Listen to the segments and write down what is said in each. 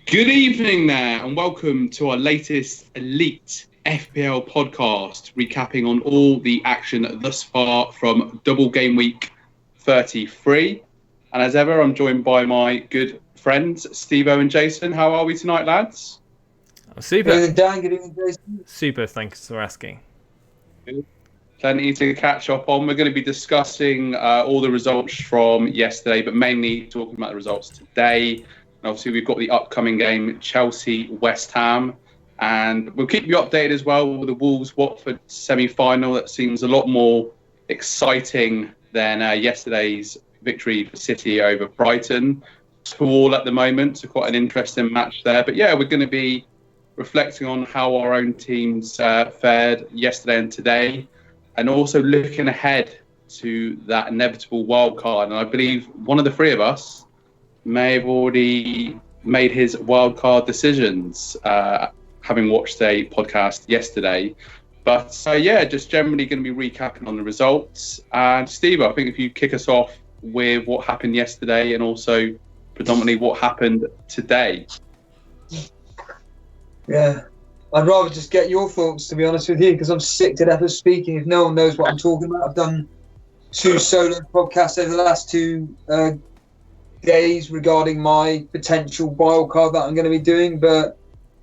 Good evening there, and welcome to our latest Elite FPL podcast, recapping on all the action thus far from double game week 33. And as ever, I'm joined by my good friends, Steve-O and Jason. How are we tonight, lads? Super. Good evening, Dan. Good evening, Jason. Super, thanks for asking. Plenty to catch up on. We're going to be discussing all the results from yesterday, but mainly talking about the results today. And obviously, we've got the upcoming game, Chelsea-West Ham. And we'll keep you updated as well with the Wolves-Watford semi-final. That seems a lot more exciting than yesterday's victory for City over Brighton. 2-2 at the moment, so quite an interesting match there. But yeah, we're going to be reflecting on how our own teams fared yesterday and today, and also looking ahead to that inevitable wildcard. And I believe one of the three of us may have already made his wildcard decisions, having watched a podcast yesterday. But just generally going to be recapping on the results. And Steve, I think if you kick us off with what happened yesterday and also predominantly what happened today. Yeah, I'd rather just get your thoughts, to be honest with you, because I'm sick to death of speaking if no one knows what I'm talking about. I've done 2 solo podcasts over the last 2 days regarding my potential wildcard that I'm going to be doing. But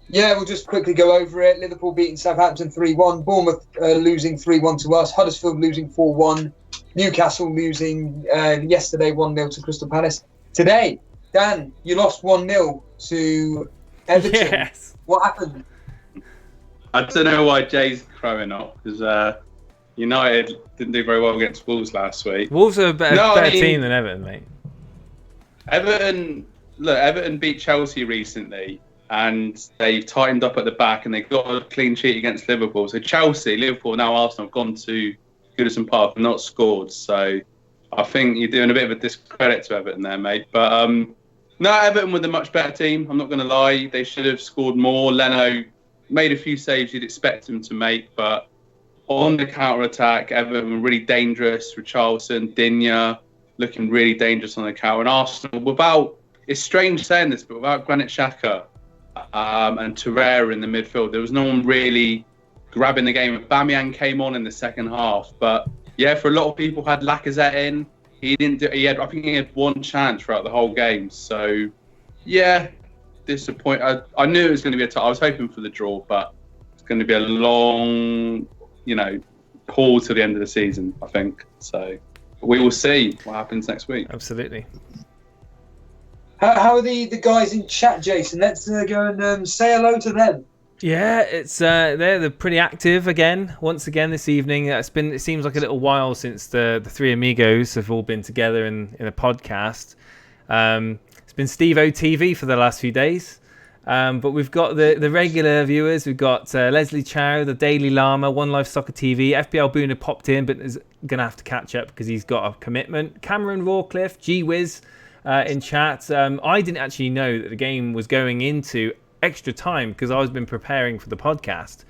yeah, we'll just quickly go over it. Liverpool beating Southampton 3-1. Bournemouth losing 3-1 to us. Huddersfield losing 4-1. Newcastle losing yesterday 1-0 to Crystal Palace. Today, Dan, you lost 1-0 to Everton. Yes. What happened? I don't know why Jay's crowing up, because United didn't do very well against Wolves last week. Wolves are a better team than Everton, mate. Everton beat Chelsea recently, and they've tightened up at the back, and they got a clean sheet against Liverpool. So Chelsea, Liverpool, now Arsenal have gone to Goodison Park and not scored. So I think you're doing a bit of a discredit to Everton there, mate. But no, Everton were the much better team. I'm not going to lie. They should have scored more. Leno made a few saves you'd expect him to make, but on the counter-attack, Everton were really dangerous. Richarlison, Digne looking really dangerous on the counter. And Arsenal, it's strange saying this, but without Granit Xhaka and Torreira in the midfield, there was no one really grabbing the game. Aubameyang came on in the second half, but yeah, for a lot of people had Lacazette in. I think he had one chance throughout the whole game. So yeah, disappointed. I knew it was going to be I was hoping for the draw, but it's going to be a long, haul to the end of the season, I think. So we will see what happens next week. Absolutely. How are the guys in chat, Jason? Let's go and say hello to them. Yeah, it's they're pretty active once again this evening. It seems like a little while since the three amigos have all been together in a podcast. It's been Steve-O TV for the last few days. But we've got the regular viewers. We've got Leslie Chow, the Daily Llama, One Life Soccer TV. FPL Boone popped in, but is going to have to catch up because he's got a commitment. Cameron Rawcliffe, G-Wiz in chat. I didn't actually know that the game was going into extra time because I've been preparing for the podcast.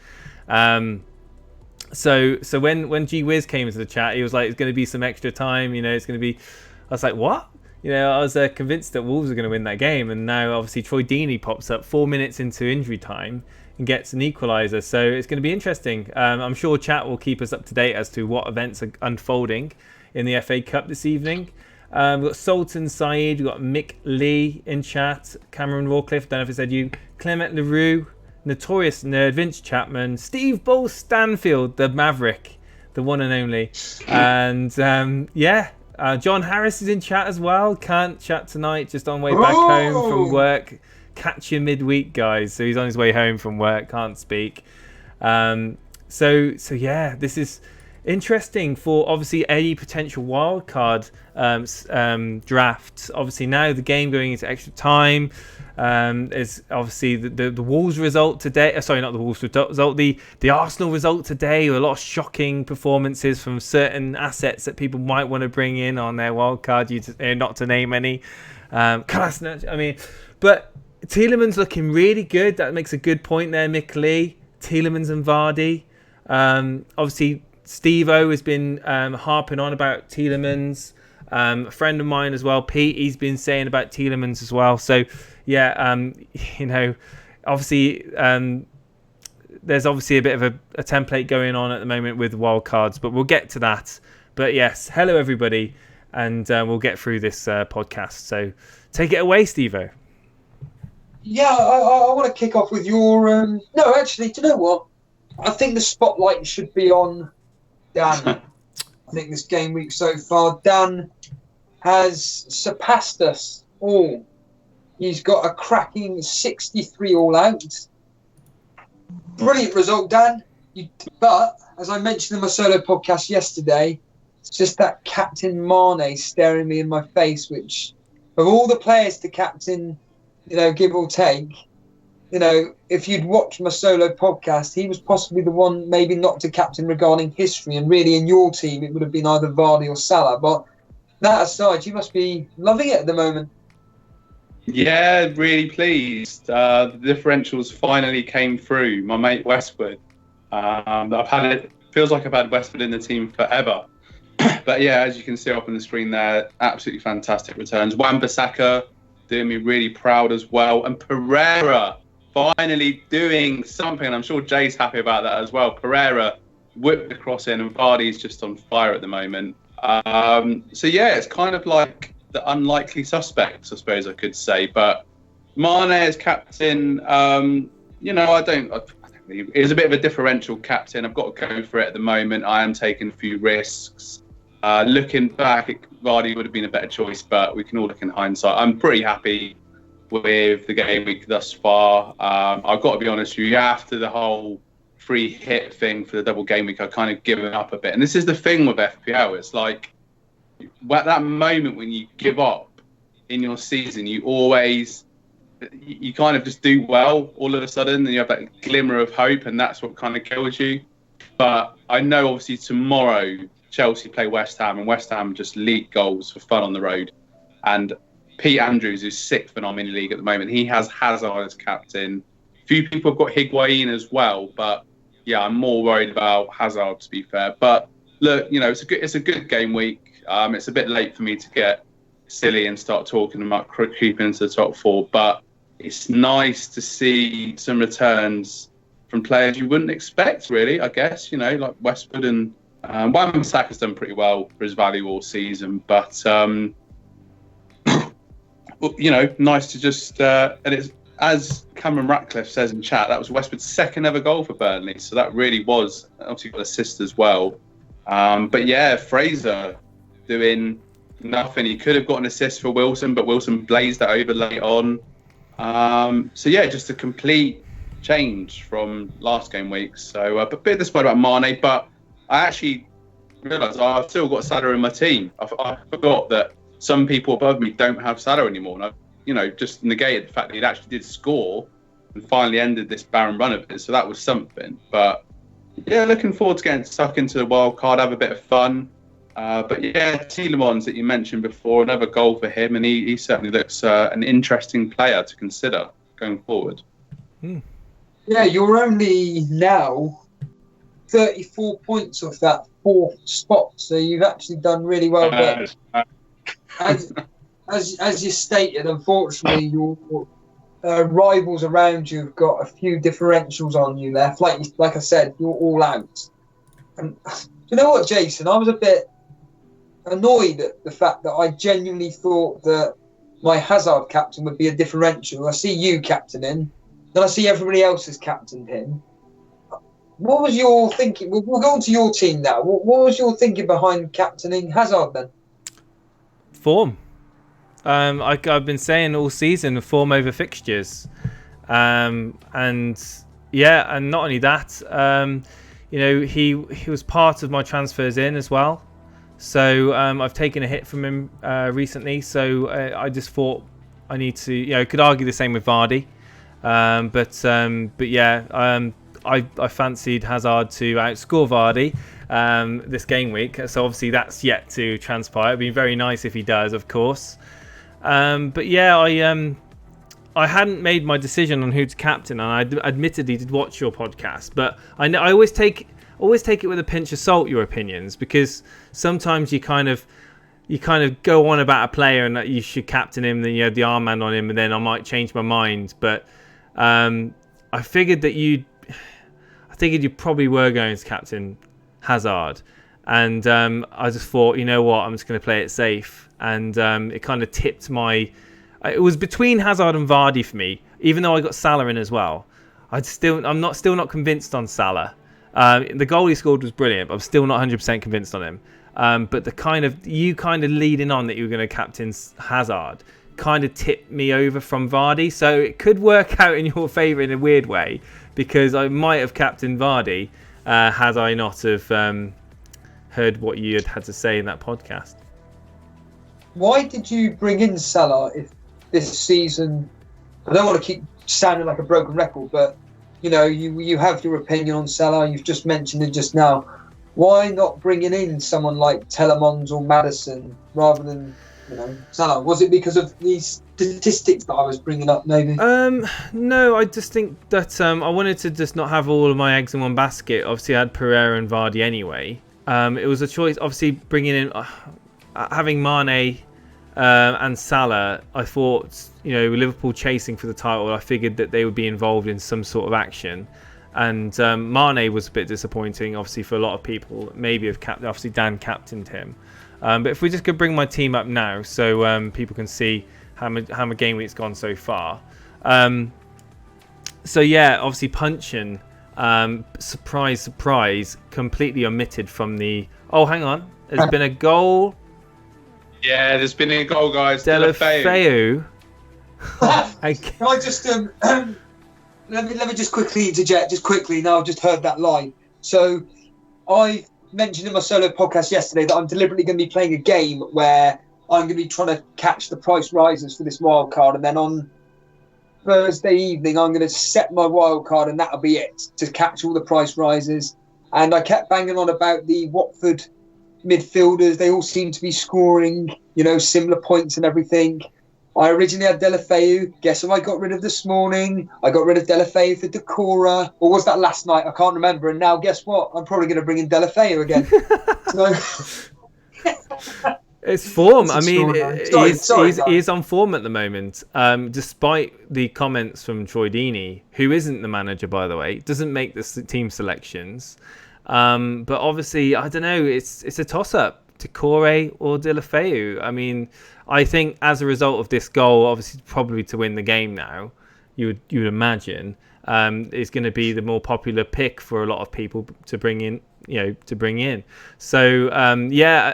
So when G-Wiz came into the chat, he was like, it's going to be some extra time. It's going to be... I was like, what? I was convinced that Wolves are going to win that game, and now obviously Troy Deeney pops up 4 minutes into injury time and gets an equaliser. So it's going to be interesting. I'm sure chat will keep us up to date as to what events are unfolding in the FA Cup this evening. We've got Sultan Saeed, we've got Mick Lee in chat, Cameron Rawcliffe, don't know if it said you, Clement LaRue, Notorious Nerd, Vince Chapman, Steve Bull Stanfield, the Maverick, the one and only, and John Harris is in chat as well. Can't chat tonight, just on way back home from work. Catch you midweek, guys. So he's on his way home from work, can't speak. So this is interesting for obviously a potential wildcard draft. Obviously now the game going into extra time. Is obviously the Wolves result today. Sorry, not the Wolves result. The Arsenal result today. A lot of shocking performances from certain assets that people might want to bring in on their wildcard. Not to name any. But Tielemans looking really good. That makes a good point there, Mick Lee. Tielemans and Vardy. Obviously Steve-O has been harping on about Tielemans. A friend of mine as well, Pete, he's been saying about Tielemans as well. So, yeah, obviously, there's obviously a bit of a template going on at the moment with wildcards, but we'll get to that. But yes, hello everybody, and we'll get through this podcast. So take it away, Steve-O. Yeah, I want to kick off with your... No, actually, do you know what? I think the spotlight should be on Dan. I think this game week so far, Dan has surpassed us all. He's got a cracking 63 all out. Brilliant result, Dan. But, as I mentioned in my solo podcast yesterday, it's just that Captain Mane staring me in my face, which, of all the players to captain, give or take, if you'd watched my solo podcast, he was possibly the one maybe not to captain regarding history, and really in your team it would have been either Vardy or Salah. But that aside, you must be loving it at the moment. Yeah, really pleased. The differentials finally came through. My mate Westwood. Feels like I've had Westwood in the team forever. But yeah, as you can see up on the screen there, absolutely fantastic returns. Wan-Bissaka doing me really proud as well. And Pereira finally doing something. I'm sure Jay's happy about that as well. Pereira whipped the cross in, and Vardy's just on fire at the moment. So yeah, it's kind of like the unlikely suspects, I suppose I could say. But Mane as captain, it was a bit of a differential captain. I've got to go for it at the moment. I am taking a few risks. Looking back, Vardy would have been a better choice, but we can all look in hindsight. I'm pretty happy with the game week thus far. I've got to be honest with you, after the whole free hit thing for the double game week, I've kind of given up a bit. And this is the thing with FPL. It's like, at that moment when you give up in your season, you kind of just do well all of a sudden, and you have that glimmer of hope, and that's what kind of kills you. But I know obviously tomorrow Chelsea play West Ham, and West Ham just leak goals for fun on the road. And Pete Andrews is sixth in our mini league at the moment. He has Hazard as captain. A few people have got Higuain as well, but yeah, I'm more worried about Hazard, to be fair. But look, it's a good game week. It's a bit late for me to get silly and start talking about creeping into the top four, but it's nice to see some returns from players you wouldn't expect, really, I guess, like Westwood, and Wan-Bissaka's done pretty well for his value all season, but nice to just and it's, as Cameron Ratcliffe says in chat, that was Westwood's second ever goal for Burnley, so that really was, obviously got assist as well. But yeah, Fraser doing nothing. He could have got an assist for Wilson, but Wilson blazed that over late on. So yeah, just a complete change from last game week. So a bit disappointed about Mane, but I actually realised I've still got Salah in my team. I forgot that some people above me don't have Salah anymore, and I, just negated the fact that he actually did score and finally ended this barren run of his. So that was something. But yeah, looking forward to getting stuck into the wild card, have a bit of fun. But yeah, Tielemans that you mentioned before, another goal for him, and he certainly looks an interesting player to consider going forward. Yeah, you're only now 34 points off that fourth spot, so you've actually done really well. But as you stated, unfortunately, your rivals around you have got a few differentials on you left. Like I said, you're all out. And you know what, Jason? I was a bit annoyed at the fact that I genuinely thought that my Hazard captain would be a differential. I see you captaining, then I see everybody else has captained him. What was your thinking? We'll go on to your team now. What was your thinking behind captaining Hazard then? Form. I've been saying all season, form over fixtures. And yeah, and not only that, he was part of my transfers in as well. So I've taken a hit from him recently. So I just thought I need to, could argue the same with Vardy. But yeah, I fancied Hazard to outscore Vardy this game week. So obviously that's yet to transpire. It'd be very nice if he does, of course. But yeah, I hadn't made my decision on who to captain, and I admittedly did watch your podcast. But I always take it with a pinch of salt, your opinions, because sometimes you kind of you kind of go on about a player and that you should captain him, then you have the armband on him, and then I might change my mind. But I figured that you probably were going to captain Hazard, and I just thought, you know what, I'm just going to play it safe, and it kind of tipped my. It was between Hazard and Vardy for me, even though I got Salah in as well. I'm still not convinced on Salah. The goal he scored was brilliant, but I'm still not 100% convinced on him. But you kind of leading on that you were going to captain Hazard kind of tipped me over from Vardy, so it could work out in your favour in a weird way, because I might have captained Vardy had I not have heard what you had to say in that podcast. Why did you bring in Salah if this season? I don't want to keep sounding like a broken record, but you have your opinion on Salah. You've just mentioned it just now. Why not bringing in someone like Telemans or Maddison rather than Salah? Was it because of these statistics that I was bringing up, maybe? No, I just think that I wanted to just not have all of my eggs in one basket. Obviously, I had Pereira and Vardy anyway. It was a choice. Obviously, bringing in having Mane and Salah, I thought, Liverpool chasing for the title, I figured that they would be involved in some sort of action. And Mane was a bit disappointing, obviously, for a lot of people. Maybe obviously Dan captained him. But if we just could bring my team up now so people can see how my game week's gone so far. So yeah, obviously Punchin, surprise, completely omitted from the... Oh, hang on. There's been a goal. Yeah, there's been a goal, guys. Delafeu. Can I just let me just quickly interject, now I've just heard that line. So I mentioned in my solo podcast yesterday that I'm deliberately going to be playing a game where I'm going to be trying to catch the price rises for this wild card, and then on Thursday evening I'm going to set my wild card, and that'll be it, to catch all the price rises. And I kept banging on about the Watford midfielders. They all seem to be scoring, similar points and everything. I originally had Delafeu. Guess who I got rid of this morning? I got rid of Delafeu for Decora. Or was that last night? I can't remember. And now guess what? I'm probably going to bring in Delafeu again. It's form. I mean, he's on form at the moment. Despite the comments from Troy Deeney, who isn't the manager, by the way, doesn't make the team selections. But obviously, I don't know. It's a toss-up. Decore or Delafeu. I mean, I think as a result of this goal, obviously probably to win the game now, you would imagine, is going to be the more popular pick for a lot of people to bring in. So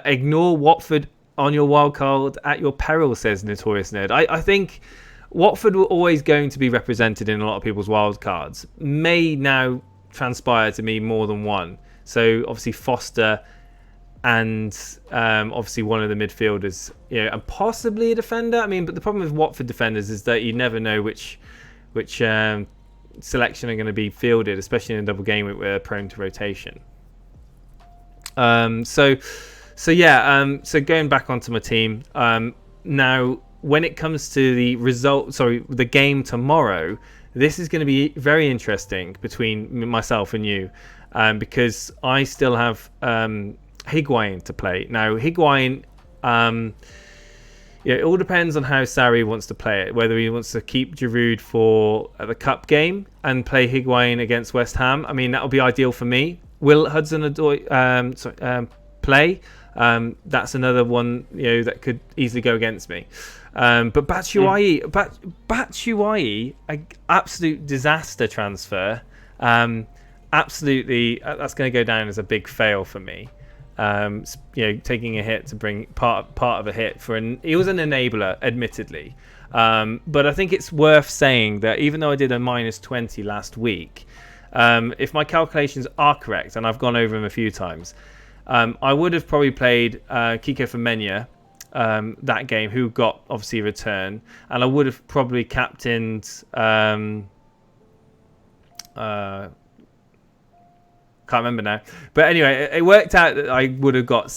ignore Watford on your wildcard at your peril, says Notorious Nerd. I think Watford were always going to be represented in a lot of people's wildcards. May now transpire to be more than one. So obviously Foster and obviously one of the midfielders, and possibly a defender. I mean, but the problem with Watford defenders is that you never know which selection are going to be fielded, especially in a double game week where they're prone to rotation. So going back onto my team, now when it comes to the game tomorrow, this is going to be very interesting between myself and you, because I still have Higuain to play. Now, Higuain, it all depends on how Sarri wants to play it, whether he wants to keep Giroud for the cup game and play Higuain against West Ham. I mean, that would be ideal for me. Will Hudson-Odoi play? That's another one that could easily go against me. But Batshuayi, absolute disaster transfer. Absolutely, that's going to go down as a big fail for me. Taking a hit to bring part of a hit he was an enabler, admittedly. But I think it's worth saying that even though I did a -20 last week, if my calculations are correct, and I've gone over them a few times, I would have probably played Kiko Femenia that game, who got obviously a return, and I would have probably captained can't remember now, but anyway, it worked out that I would have got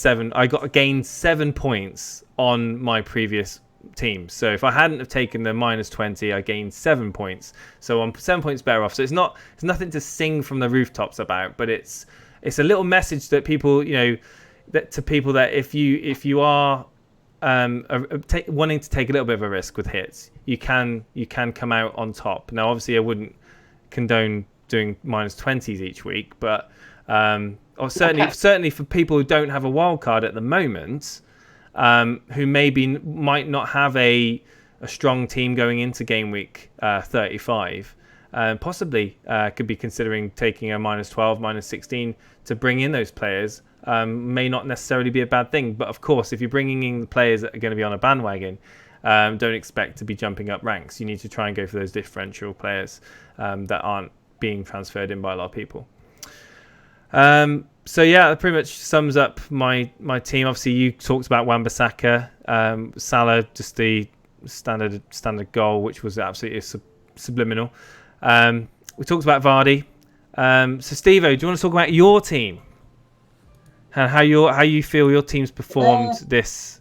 gained 7 points on my previous team. So if I hadn't have taken the -20, I gained 7 points, so I'm 7 points better off. So it's nothing to sing from the rooftops about, but it's a little message that people, that if you are wanting to take a little bit of a risk with hits, you can come out on top. Now, obviously, I wouldn't condone doing -20s each week, but or certainly for people who don't have a wild card at the moment, who might not have a strong team going into game week 35, possibly could be considering taking a -12, -16 to bring in those players. May not necessarily be a bad thing, but of course, if you're bringing in players that are going to be on a bandwagon, don't expect to be jumping up ranks. You need to try and go for those differential players that aren't being transferred in by a lot of people. So yeah, that pretty much sums up my team. Obviously, you talked about Wan-Bissaka, Salah, just the standard goal, which was absolutely subliminal. We talked about Vardy. So Steve-O, do you want to talk about your team and how you feel your team's performed this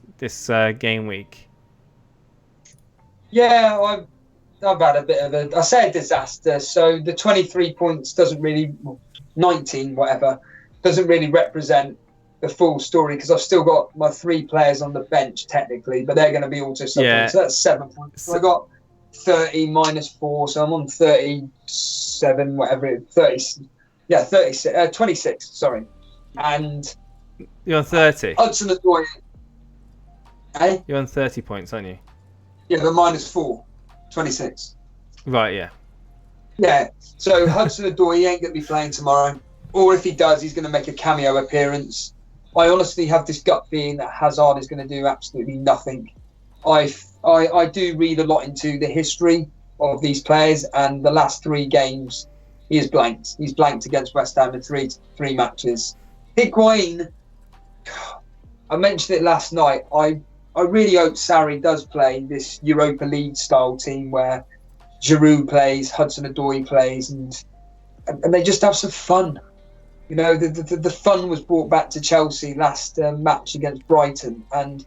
game week? Yeah, I've had a bit of a disaster. So the 23 points doesn't really, 19 whatever, doesn't really represent the full story because I've still got my 3 players on the bench technically, but they're going to be auto subbed. Yeah. So that's 7 points. So I got 30 -4, so I'm on 37, whatever, 30. Yeah, 36. 26. Sorry, and you're on 30. Hudson-Odoi. Hey, you're on 30 points, aren't you? Yeah, but -4, 26. Right. Yeah. Yeah. So Hudson-Odoi, he ain't going to be playing tomorrow, or if he does, he's going to make a cameo appearance. I honestly have this gut feeling that Hazard is going to do absolutely nothing. I do read a lot into the history of these players, and the last 3 games he is blanked. He's blanked against West Ham in three matches. Higuain, I mentioned it last night. I really hope Sarri does play this Europa League style team where Giroud plays, Hudson-Odoi plays, and they just have some fun. You know, the fun was brought back to Chelsea last match against Brighton, and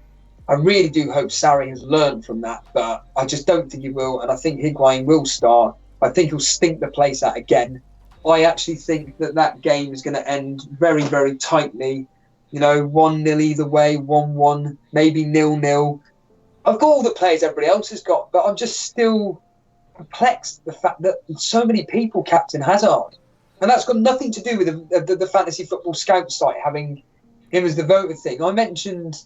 I really do hope Sarri has learned from that, but I just don't think he will, and I think Higuain will start. I think he'll stink the place out again. I actually think that game is going to end very, very tightly. You know, 1-0 either way, 1-1, maybe 0-0. I've got all the players everybody else has got, but I'm just still perplexed at the fact that so many people captain Hazard. And that's got nothing to do with the Fantasy Football Scout site having him as the voter thing. I mentioned...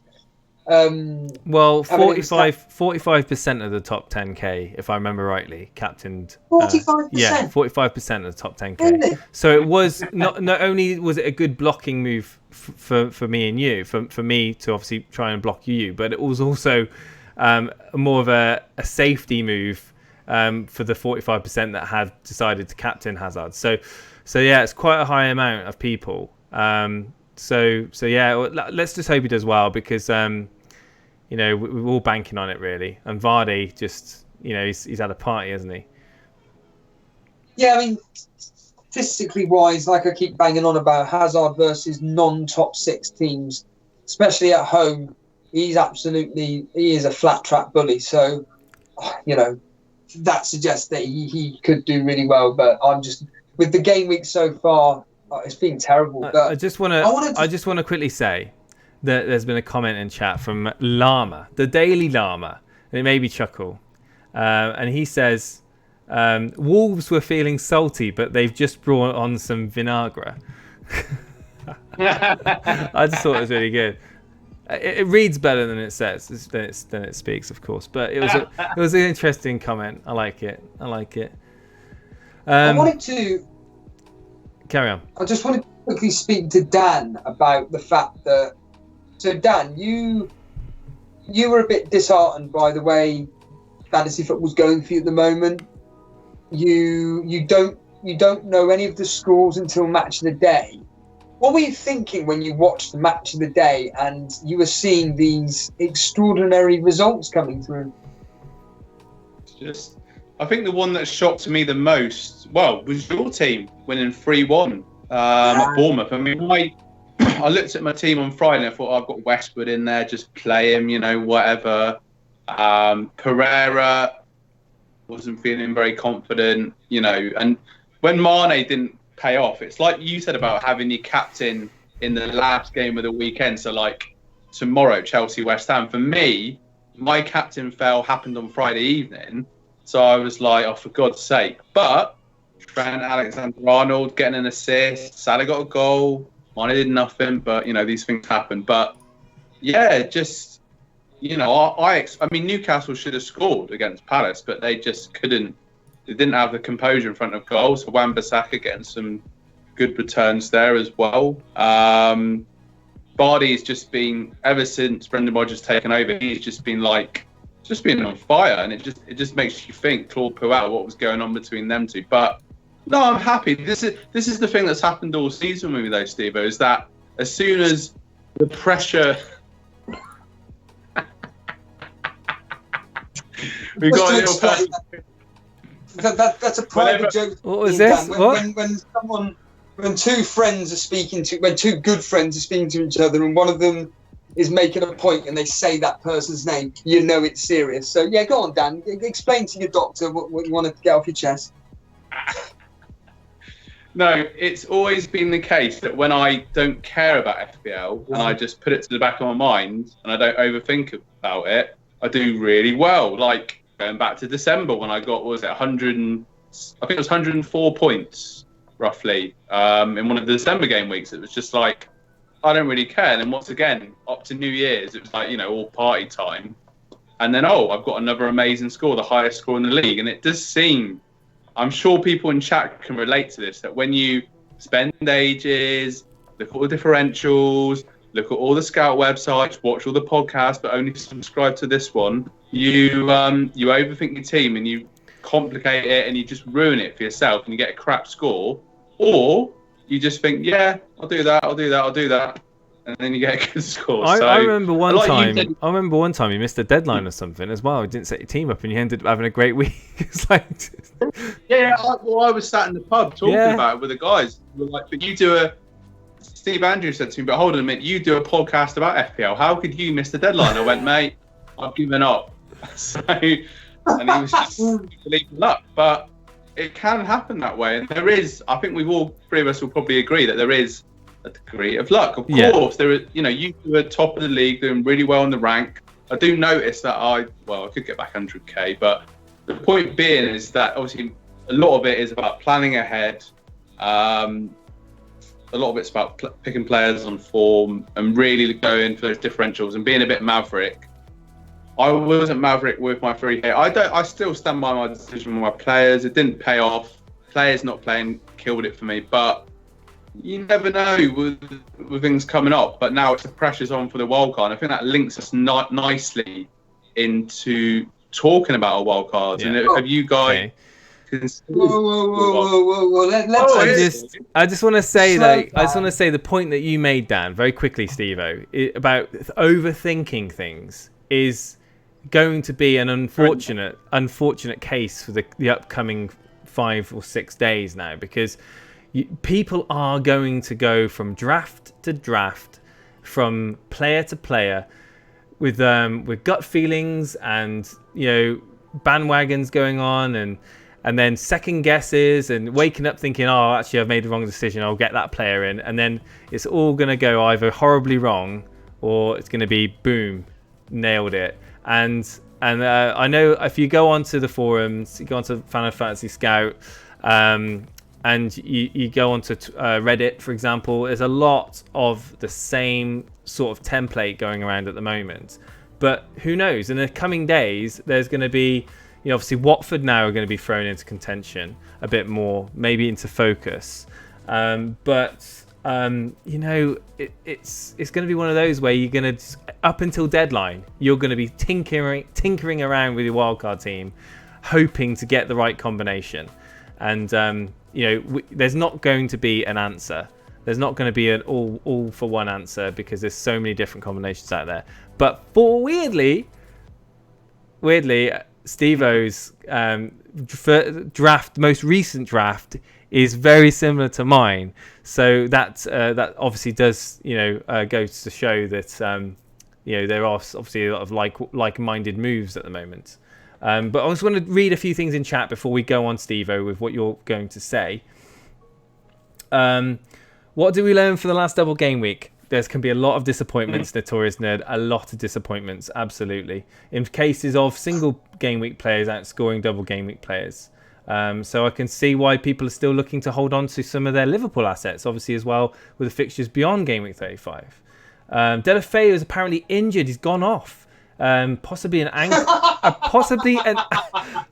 well, 45% of the top 10k, if I remember rightly, captained. 45%. Yeah, 45% of the top 10k. Really? So it was not only was it a good blocking move for me and you, for me to obviously try and block you, but it was also more of a safety move for the 45% that had decided to captain Hazard. So yeah, it's quite a high amount of people. So yeah, let's just hope he does well because. You know, we're all banking on it, really. And Vardy just, you know, he's had a party, hasn't he? Yeah, I mean, statistically wise, like I keep banging on about Hazard versus non-top 6 teams, especially at home, he is a flat track bully. So, you know, that suggests that he could do really well. But I'm just, with the game week so far, it's been terrible. But I just want to quickly say, there's been a comment in chat from Llama, the Daily Llama, and it made me chuckle. And he says, Wolves were feeling salty, but they've just brought on some Vinagre. I just thought it was really good. It reads better than it says, than it speaks, of course. But it was an interesting comment. I like it. I wanted to carry on. I just wanted to quickly speak to Dan about the fact that. So Dan, you were a bit disheartened by the way fantasy football's going for you at the moment. You don't know any of the scores until match of the day. What were you thinking when you watched the match of the day and you were seeing these extraordinary results coming through? I think the one that shocked me the most, was your team winning 3-1 at Bournemouth. I mean, I looked at my team on Friday and I thought, I've got Westwood in there, just play him, you know, whatever. Pereira wasn't feeling very confident, you know. And when Mane didn't pay off, it's like you said about having your captain in the last game of the weekend. So, like, tomorrow, Chelsea West Ham. For me, my captain fell happened on Friday evening, so I was like, oh, for God's sake. But Trent Alexander-Arnold getting an assist, Salah got a goal, Mane did nothing, but, you know, these things happen. But, yeah, just, you know, I mean, Newcastle should have scored against Palace, but they just couldn't. They didn't have the composure in front of goal. So Wan-Bissaka getting some good returns there as well. Vardy's just been, ever since Brendan Rodgers taken over, he's just been on fire, and it just makes you think Claude Puel, what was going on between them two. But no, I'm happy. This is the thing that's happened all season with me though, Steve, is that as soon as the pressure we've got a little that's a private joke. What was this? When two friends are speaking to, when two good friends are speaking to each other, and one of them is making a point and they say that person's name, you know it's serious. So yeah, go on, Dan. Explain to your doctor what you want to get off your chest. No, it's always been the case that when I don't care about FPL and I just put it to the back of my mind and I don't overthink about it, I do really well. Like going back to December when I got, what was it, 100 and, I think it was 104 points roughly in one of the December game weeks. It was just like, I don't really care. And then once again, up to New Year's, it was like, you know, all party time. And then, I've got another amazing score, the highest score in the league. And it does seem, I'm sure people in chat can relate to this, that when you spend ages, look at all the differentials, look at all the scout websites, watch all the podcasts, but only subscribe to this one, you overthink your team and you complicate it and you just ruin it for yourself and you get a crap score. Or you just think, yeah, I'll do that, and then you get a good score. I remember one time you missed a deadline or something as well. You didn't set your team up and you ended up having a great week. It's like, I was sat in the pub talking about it with the guys. We were like, but you do Steve Andrews said to me, but hold on a minute, you do a podcast about FPL. How could you miss the deadline? I went, mate, I've given up. So, and he was just believing luck. But it can happen that way. And there is, I think three of us will probably agree that there is a degree of luck. Of course, there is, you know, you are top of the league, doing really well in the rank. I do notice that I could get back 100k, but the point being is that obviously a lot of it is about planning ahead. A lot of it's about picking players on form and really going for those differentials and being a bit maverick. I wasn't maverick with my 3K. I still stand by my decision with my players. It didn't pay off. Players not playing killed it for me. But you never know with things coming up. But now the pressure's on for the wildcard. I think that links us nicely into talking about a wildcard. Yeah. And have you guys? Whoa. I just want to say the point that you made, Dan, very quickly, Steve-O, about overthinking things is going to be an unfortunate case for the upcoming 5 or 6 days now, because people are going to go from draft to draft, from player to player, with gut feelings and, you know, bandwagons going on and then second guesses and waking up thinking, oh, actually I've made the wrong decision, I'll get that player in, and then it's all going to go either horribly wrong or it's going to be boom, nailed it. And I know if you go onto the forums, you go onto Final Fantasy Scout, and you go onto Reddit, for example, there's a lot of the same sort of template going around at the moment. But who knows? In the coming days, there's going to be, you know, obviously Watford now are going to be thrown into contention a bit more, maybe into focus. You know, it's going to be one of those where you're going to, up until deadline, you're going to be tinkering around with your wildcard team, hoping to get the right combination. And, you know, there's not going to be an answer. There's not going to be an all for one answer because there's so many different combinations out there. But for weirdly, Steve-O's most recent draft is very similar to mine, so that obviously does, you know, go to show that you know, there are obviously a lot of like-minded moves at the moment. But I just want to read a few things in chat before we go on, Steve-O, with what you're going to say. What did we learn for the last double game week? There can be a lot of disappointments, Notorious Nerd. A lot of disappointments, absolutely. In cases of single game week players outscoring double game week players. So I can see why people are still looking to hold on to some of their Liverpool assets, obviously as well with the fixtures beyond game week 35. Delafeu is apparently injured. He's gone off. Possibly an ankle.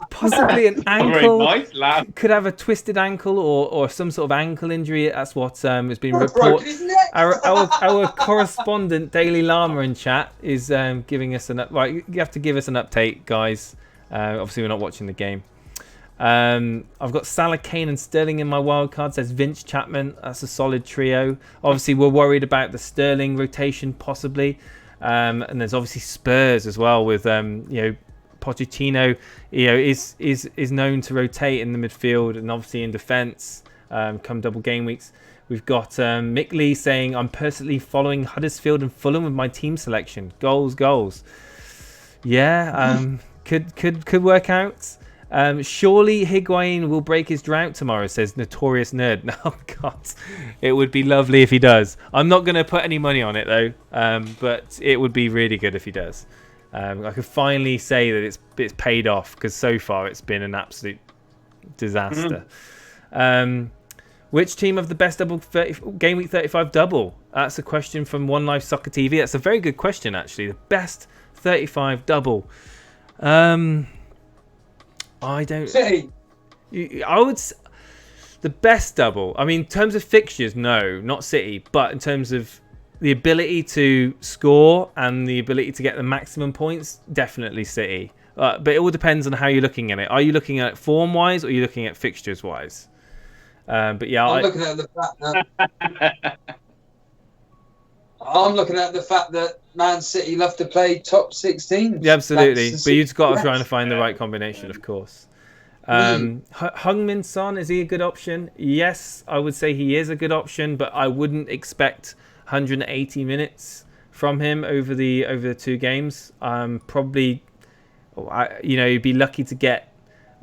possibly an ankle. Nice, lad. Could have a twisted ankle or some sort of ankle injury. That's what has been reported. Our correspondent Daily Llama in chat is giving us right. You have to give us an update, guys. Obviously, we're not watching the game. I've got Salah, Kane and Sterling in my wildcard, says Vince Chapman. That's a solid trio. Obviously, we're worried about the Sterling rotation possibly. And there's obviously Spurs as well with Pochettino, is known to rotate in the midfield and obviously in defence come double game weeks. We've got Mick Lee saying, I'm personally following Huddersfield and Fulham with my team selection. Goals. Yeah, could work out. Surely Higuain will break his drought tomorrow, says Notorious Nerd. Oh, God. It would be lovely if he does. I'm not going to put any money on it, though. But it would be really good if he does. I could finally say that it's paid off, because so far it's been an absolute disaster. Which team have the best game week 35 double? That's a question from One Life Soccer TV. That's a very good question, actually. The best 35 double. I don't. City. I would. The best double. I mean, in terms of fixtures, no, not City. But in terms of the ability to score and the ability to get the maximum points, definitely City. But it all depends on how you're looking at it. Are you looking at it form-wise or are you looking at fixtures-wise? But yeah, I'm looking at the fact that Man City love to play top 16. Yeah, absolutely. But you've got to try and find the right combination, of course. Heung-min Son, is he a good option? Yes, I would say he is a good option, but I wouldn't expect 180 minutes from him over the two games. Probably, you'd be lucky to get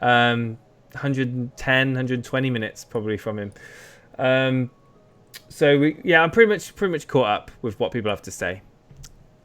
110, 120 minutes probably from him. So I'm pretty much caught up with what people have to say.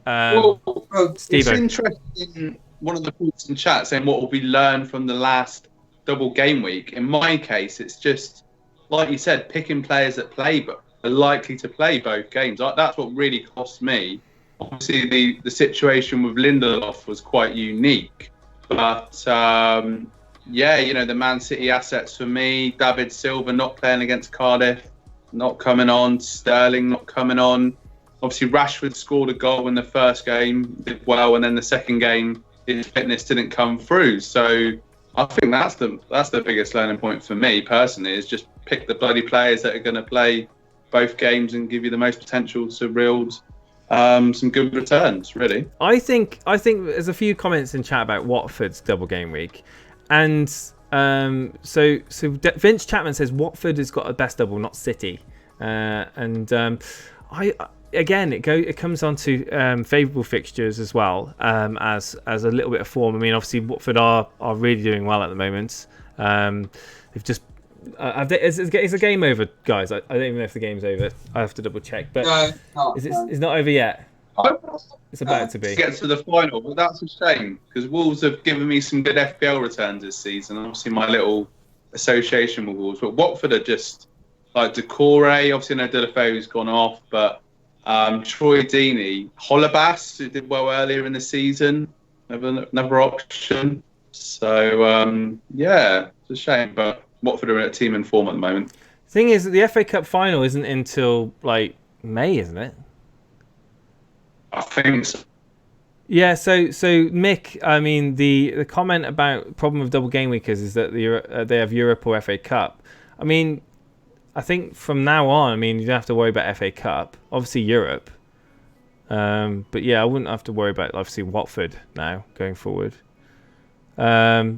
It's interesting. One of the points in chat saying what will we learn from the last double game week. In my case, it's just like you said, picking players that play but are likely to play both games. That's what really cost me. Obviously, the situation with Lindelof was quite unique, but the Man City assets for me: David Silva not playing against Cardiff, not coming on. Sterling not coming on. Obviously, Rashford scored a goal in the first game, did well, and then the second game, his fitness didn't come through. So I think that's the biggest learning point for me personally, is just pick the bloody players that are going to play both games and give you the most potential to wield some good returns, really. I think there's a few comments in chat about Watford's double game week. And so Vince Chapman says Watford has got a best double, not City. It comes on to favourable fixtures as well as a little bit of form. I mean, obviously Watford are really doing well at the moment. They've just is the game over, guys? I don't even know if the game's over. I have to double check. But no, it's not over yet. It's about to be. Get to the final, but that's a shame because Wolves have given me some good FPL returns this season. Obviously, my little association with Wolves, but Watford are just like Decore. Obviously, no Delafeu's gone off, but Troy Deeney, Holebas, who did well earlier in the season, another option. So it's a shame, but Watford are a team in form at the moment. The thing is, the FA Cup final isn't until like May, isn't it? I think so. Yeah, so Mick, I mean, the comment about problem of double game weekers is that they have Europe or FA Cup. I mean, I think from now on, I mean, you don't have to worry about FA Cup. Obviously, Europe. But yeah, I wouldn't have to worry about, obviously, Watford now going forward. Are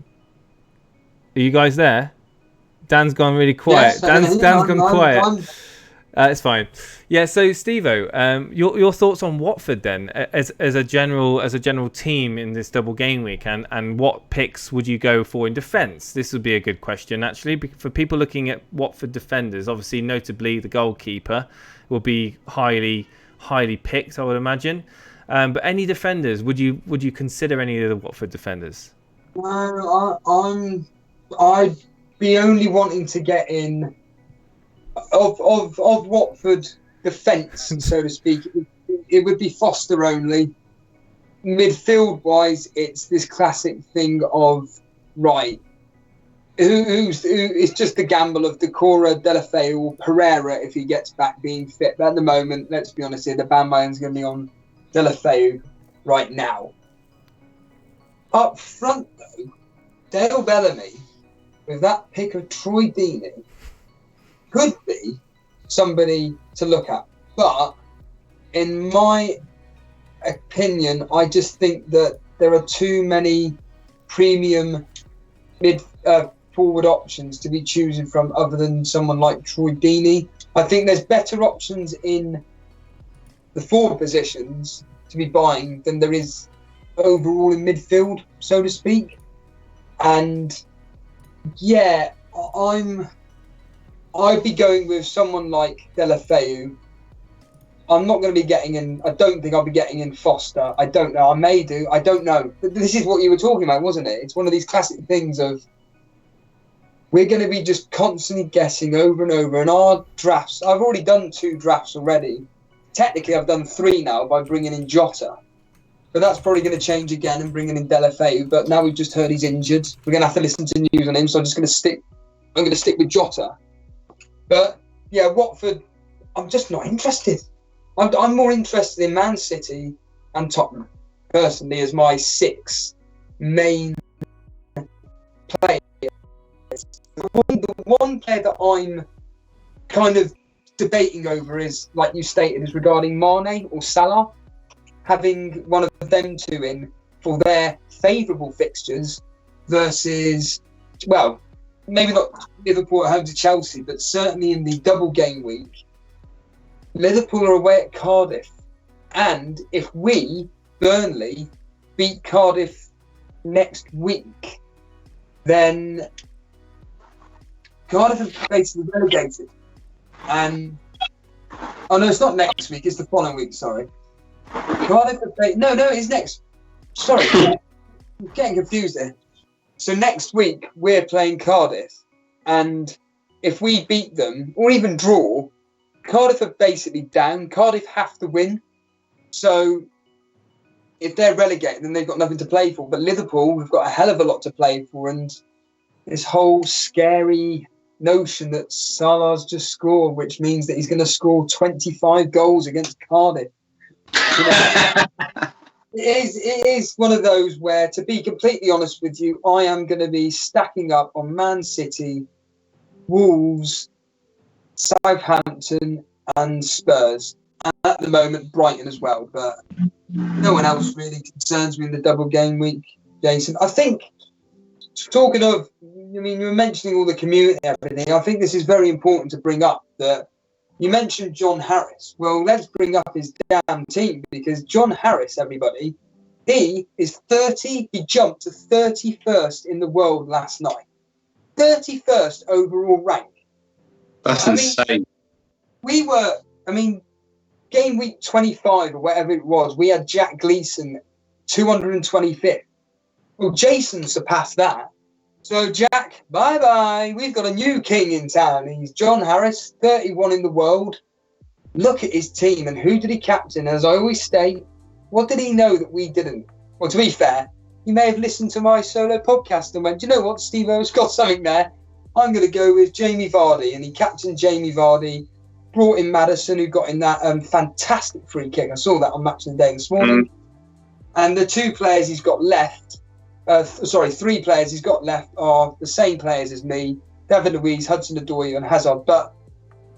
you guys there? Dan's gone really quiet. Yes, Dan's gone quiet. It's fine. Yeah. So, Steve-O, your thoughts on Watford then, as a general team in this double game week, and what picks would you go for in defence? This would be a good question actually for people looking at Watford defenders. Obviously, notably the goalkeeper will be highly highly picked, I would imagine. But any defenders? Would you consider any of the Watford defenders? I'd be only wanting to get in of Watford defence, so to speak. It would be Foster only. Midfield wise, it's this classic thing of it's just the gamble of Decorah, Delafeu, or Pereira if he gets back being fit. But at the moment, let's be honest here, the bandwagon's going to be on Delafeu right now. Up front, though, Dale Bellamy, with that pick of Troy Deeney, could be somebody to look at. But in my opinion, I just think that there are too many premium forward options to be choosing from other than someone like Troy Deeney. I think there's better options in the forward positions to be buying than there is overall in midfield, so to speak. And yeah, I'd be going with someone like Delafeu. I'm not going to be getting in. I don't think I'll be getting in Foster. I don't know. I may do. I don't know. But this is what you were talking about, wasn't it? It's one of these classic things of we're going to be just constantly guessing over and over. And our drafts, I've already done 2 drafts already. Technically, I've done 3 now by bringing in Jota. But that's probably going to change again and bringing in Delafeu. But now we've just heard he's injured. We're going to have to listen to news on him. So I'm going to stick with Jota. But yeah, Watford, I'm just not interested. I'm more interested in Man City and Tottenham, personally, as my 6 main players. The one player that I'm kind of debating over is, like you stated, is regarding Mane or Salah. Having one of them 2 in for their favourable fixtures versus, well, maybe not Liverpool at home to Chelsea, but certainly in the double game week, Liverpool are away at Cardiff. And if we, Burnley, beat Cardiff next week, then Cardiff are basically relegated. And oh no, it's not next week, it's the following week, sorry. Cardiff are no, it's next. Sorry, I'm getting confused there. So next week we're playing Cardiff, and if we beat them or even draw, Cardiff are basically down. Cardiff have to win. So if they're relegated, then they've got nothing to play for. But Liverpool, we've got a hell of a lot to play for. And this whole scary notion that Salah's just scored, which means that he's going to score 25 goals against Cardiff. You know, it is one of those where, to be completely honest with you, I am going to be stacking up on Man City, Wolves, Southampton and Spurs, and at the moment Brighton as well, but no one else really concerns me in the double game week, Jason. I think, talking of, I mean, you were mentioning all the community and everything, I think this is very important to bring up, that you mentioned John Harris. Well, let's bring up his damn team, because John Harris, everybody, he is 30, he jumped to 31st in the world last night. 31st overall rank. That's insane. Game week 25 or whatever it was, we had Jack Gleeson 225th. Well, Jason surpassed that. So, Jack, bye-bye. We've got a new king in town. He's John Harris, 31 in the world. Look at his team. And who did he captain? As I always state, what did he know that we didn't? Well, to be fair, he may have listened to my solo podcast and went, do you know what, Steve-O's got something there. I'm going to go with Jamie Vardy. And he captained Jamie Vardy, brought in Maddison, who got in that fantastic free kick. I saw that on Match of the Day this morning. And the 2 players he's got left, 3 players he's got left are the same players as me, David Luiz, Hudson-Odoi and Hazard. But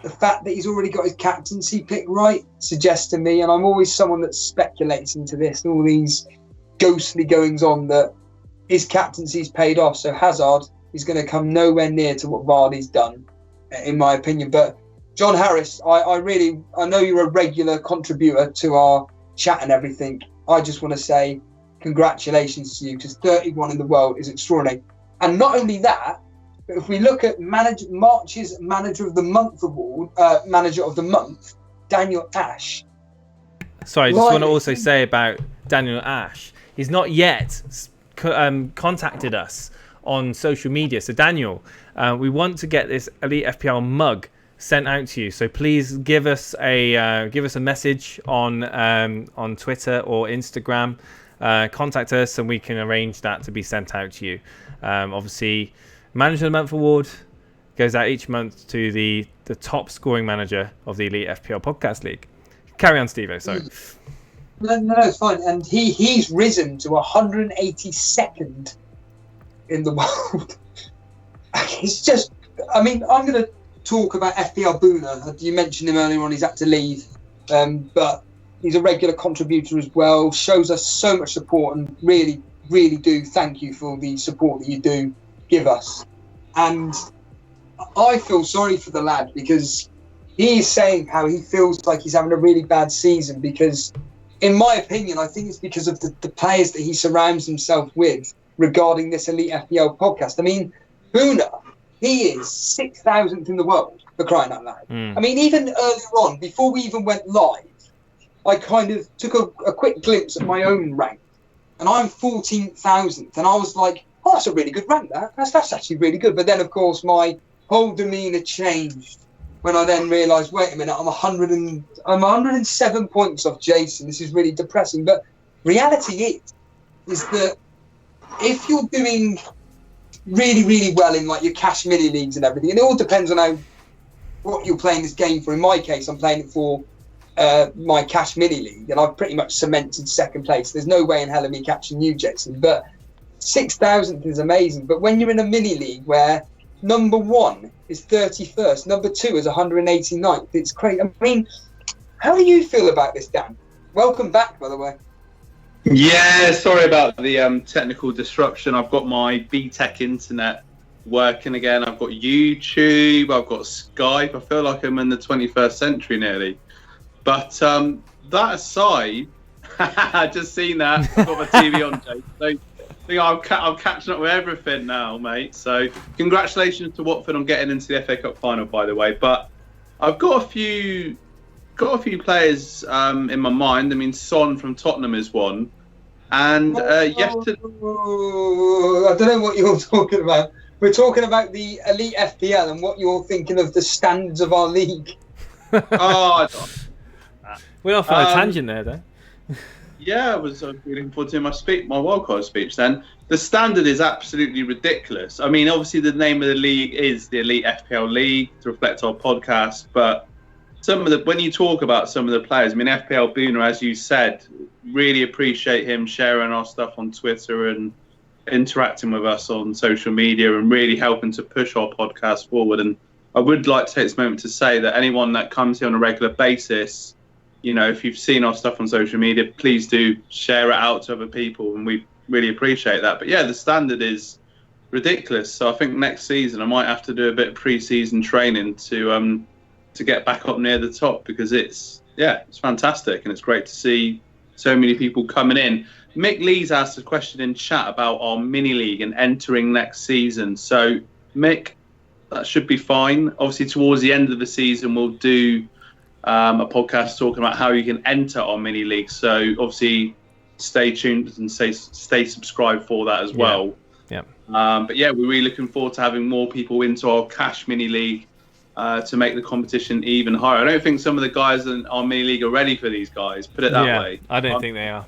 the fact that he's already got his captaincy pick right suggests to me, and I'm always someone that speculates into this, and all these ghostly goings on, that his captaincy's paid off. So Hazard is going to come nowhere near to what Vardy's done, in my opinion. But John Harris, I know you're a regular contributor to our chat and everything. I just want to say congratulations to you, because 31 in the world is extraordinary. And not only that, but if we look at March's Manager of the Month award, Manager of the Month, Daniel Ash, Sorry, I just want to also say about Daniel Ash. He's not yet contacted us on social media. So Daniel, we want to get this Elite FPL mug sent out to you. So please give us a message on Twitter or Instagram. Contact us and we can arrange that to be sent out to you. Obviously, Manager of the Month award goes out each month to the top scoring manager of the Elite FPL Podcast League. Carry on, Steve-O, sorry. No, it's fine. And he's risen to 182nd in the world. It's just, I mean, I'm going to talk about FPL Booner. You mentioned him earlier on, he's had to leave. But he's a regular contributor as well, shows us so much support, and really, really do thank you for the support that you do give us. And I feel sorry for the lad, because he is saying how he feels like he's having a really bad season because, in my opinion, I think it's because of the players that he surrounds himself with regarding this Elite FPL podcast. I mean, Buna, he is 6,000th in the world, for crying out loud. I mean, even earlier on, before we even went live, I kind of took a quick glimpse at my own rank, and I'm 14,000th, and I was like, oh, that's a really good rank, that's actually really good. But then, of course, my whole demeanour changed when I then realised, wait a minute, I'm 107 points off Jason. This is really depressing. But reality is that if you're doing really, really well in like your cash mini leagues and everything, and it all depends on what you're playing this game for. In my case, I'm playing it for my cash mini league, and I've pretty much cemented second place. There's no way in hell of me catching you, Jason. But 6,000th is amazing. But when you're in a mini league where number 1 is 31st, number 2 is 189th, it's crazy. I mean, how do you feel about this, Dan? Welcome back, by the way. Yeah, sorry about the technical disruption. I've got my BTEC internet working again. I've got YouTube, I've got Skype. I feel like I'm in the 21st century nearly. But that aside, I just seen that. I've got my TV on, Jake. So I'm catching up with everything now, mate. So congratulations to Watford on getting into the FA Cup final, by the way. But I've got a few players in my mind. I mean, Son from Tottenham is one, and yesterday. I don't know what you're talking about. We're talking about the Elite FPL and what you're thinking of the standards of our league. We're off on a tangent there, though. Yeah, I was looking forward to my wildcard speech then. The standard is absolutely ridiculous. I mean, obviously the name of the league is the Elite FPL League to reflect our podcast, but when you talk about some of the players, I mean, FPL Booner, as you said, really appreciate him sharing our stuff on Twitter and interacting with us on social media and really helping to push our podcast forward. And I would like to take this moment to say that anyone that comes here on a regular basis, you know, if you've seen our stuff on social media, please do share it out to other people, and we really appreciate that. But yeah, the standard is ridiculous. So I think next season I might have to do a bit of pre-season training to get back up near the top, because it's fantastic and it's great to see so many people coming in. Mick Lee's asked a question in chat about our mini league and entering next season. So Mick, that should be fine. Obviously, towards the end of the season, we'll do a podcast talking about how you can enter our mini league. So obviously stay tuned and stay subscribed for that as well. Yeah. But yeah, we're really looking forward to having more people into our cash mini league to make the competition even higher. I don't think some of the guys in our mini league are ready for these guys. Put it that way. I don't think they are.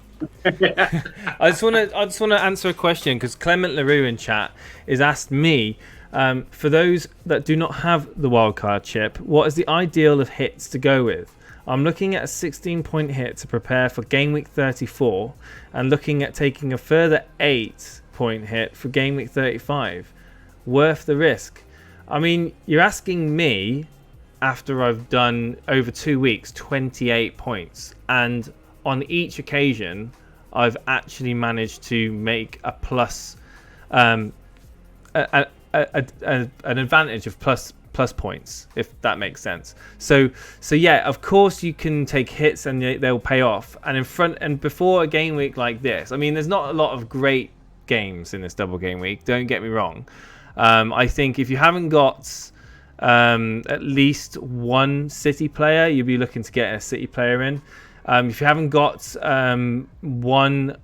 I just want to answer a question, because Clement LaRue in chat has asked me, for those that do not have the wildcard chip, what is the ideal of hits to go with? I'm looking at a 16-point hit to prepare for game week 34 and looking at taking a further 8-point hit for game week 35. Worth the risk? I mean, you're asking me after I've done over 2 weeks 28 points, and on each occasion I've actually managed to make a plus an advantage of plus points, if that makes sense. So yeah, of course you can take hits and they'll pay off. And before a game week like this, I mean, there's not a lot of great games in this double game week, don't get me wrong. I think if you haven't got at least one City player, you'll be looking to get a City player in. If you haven't got one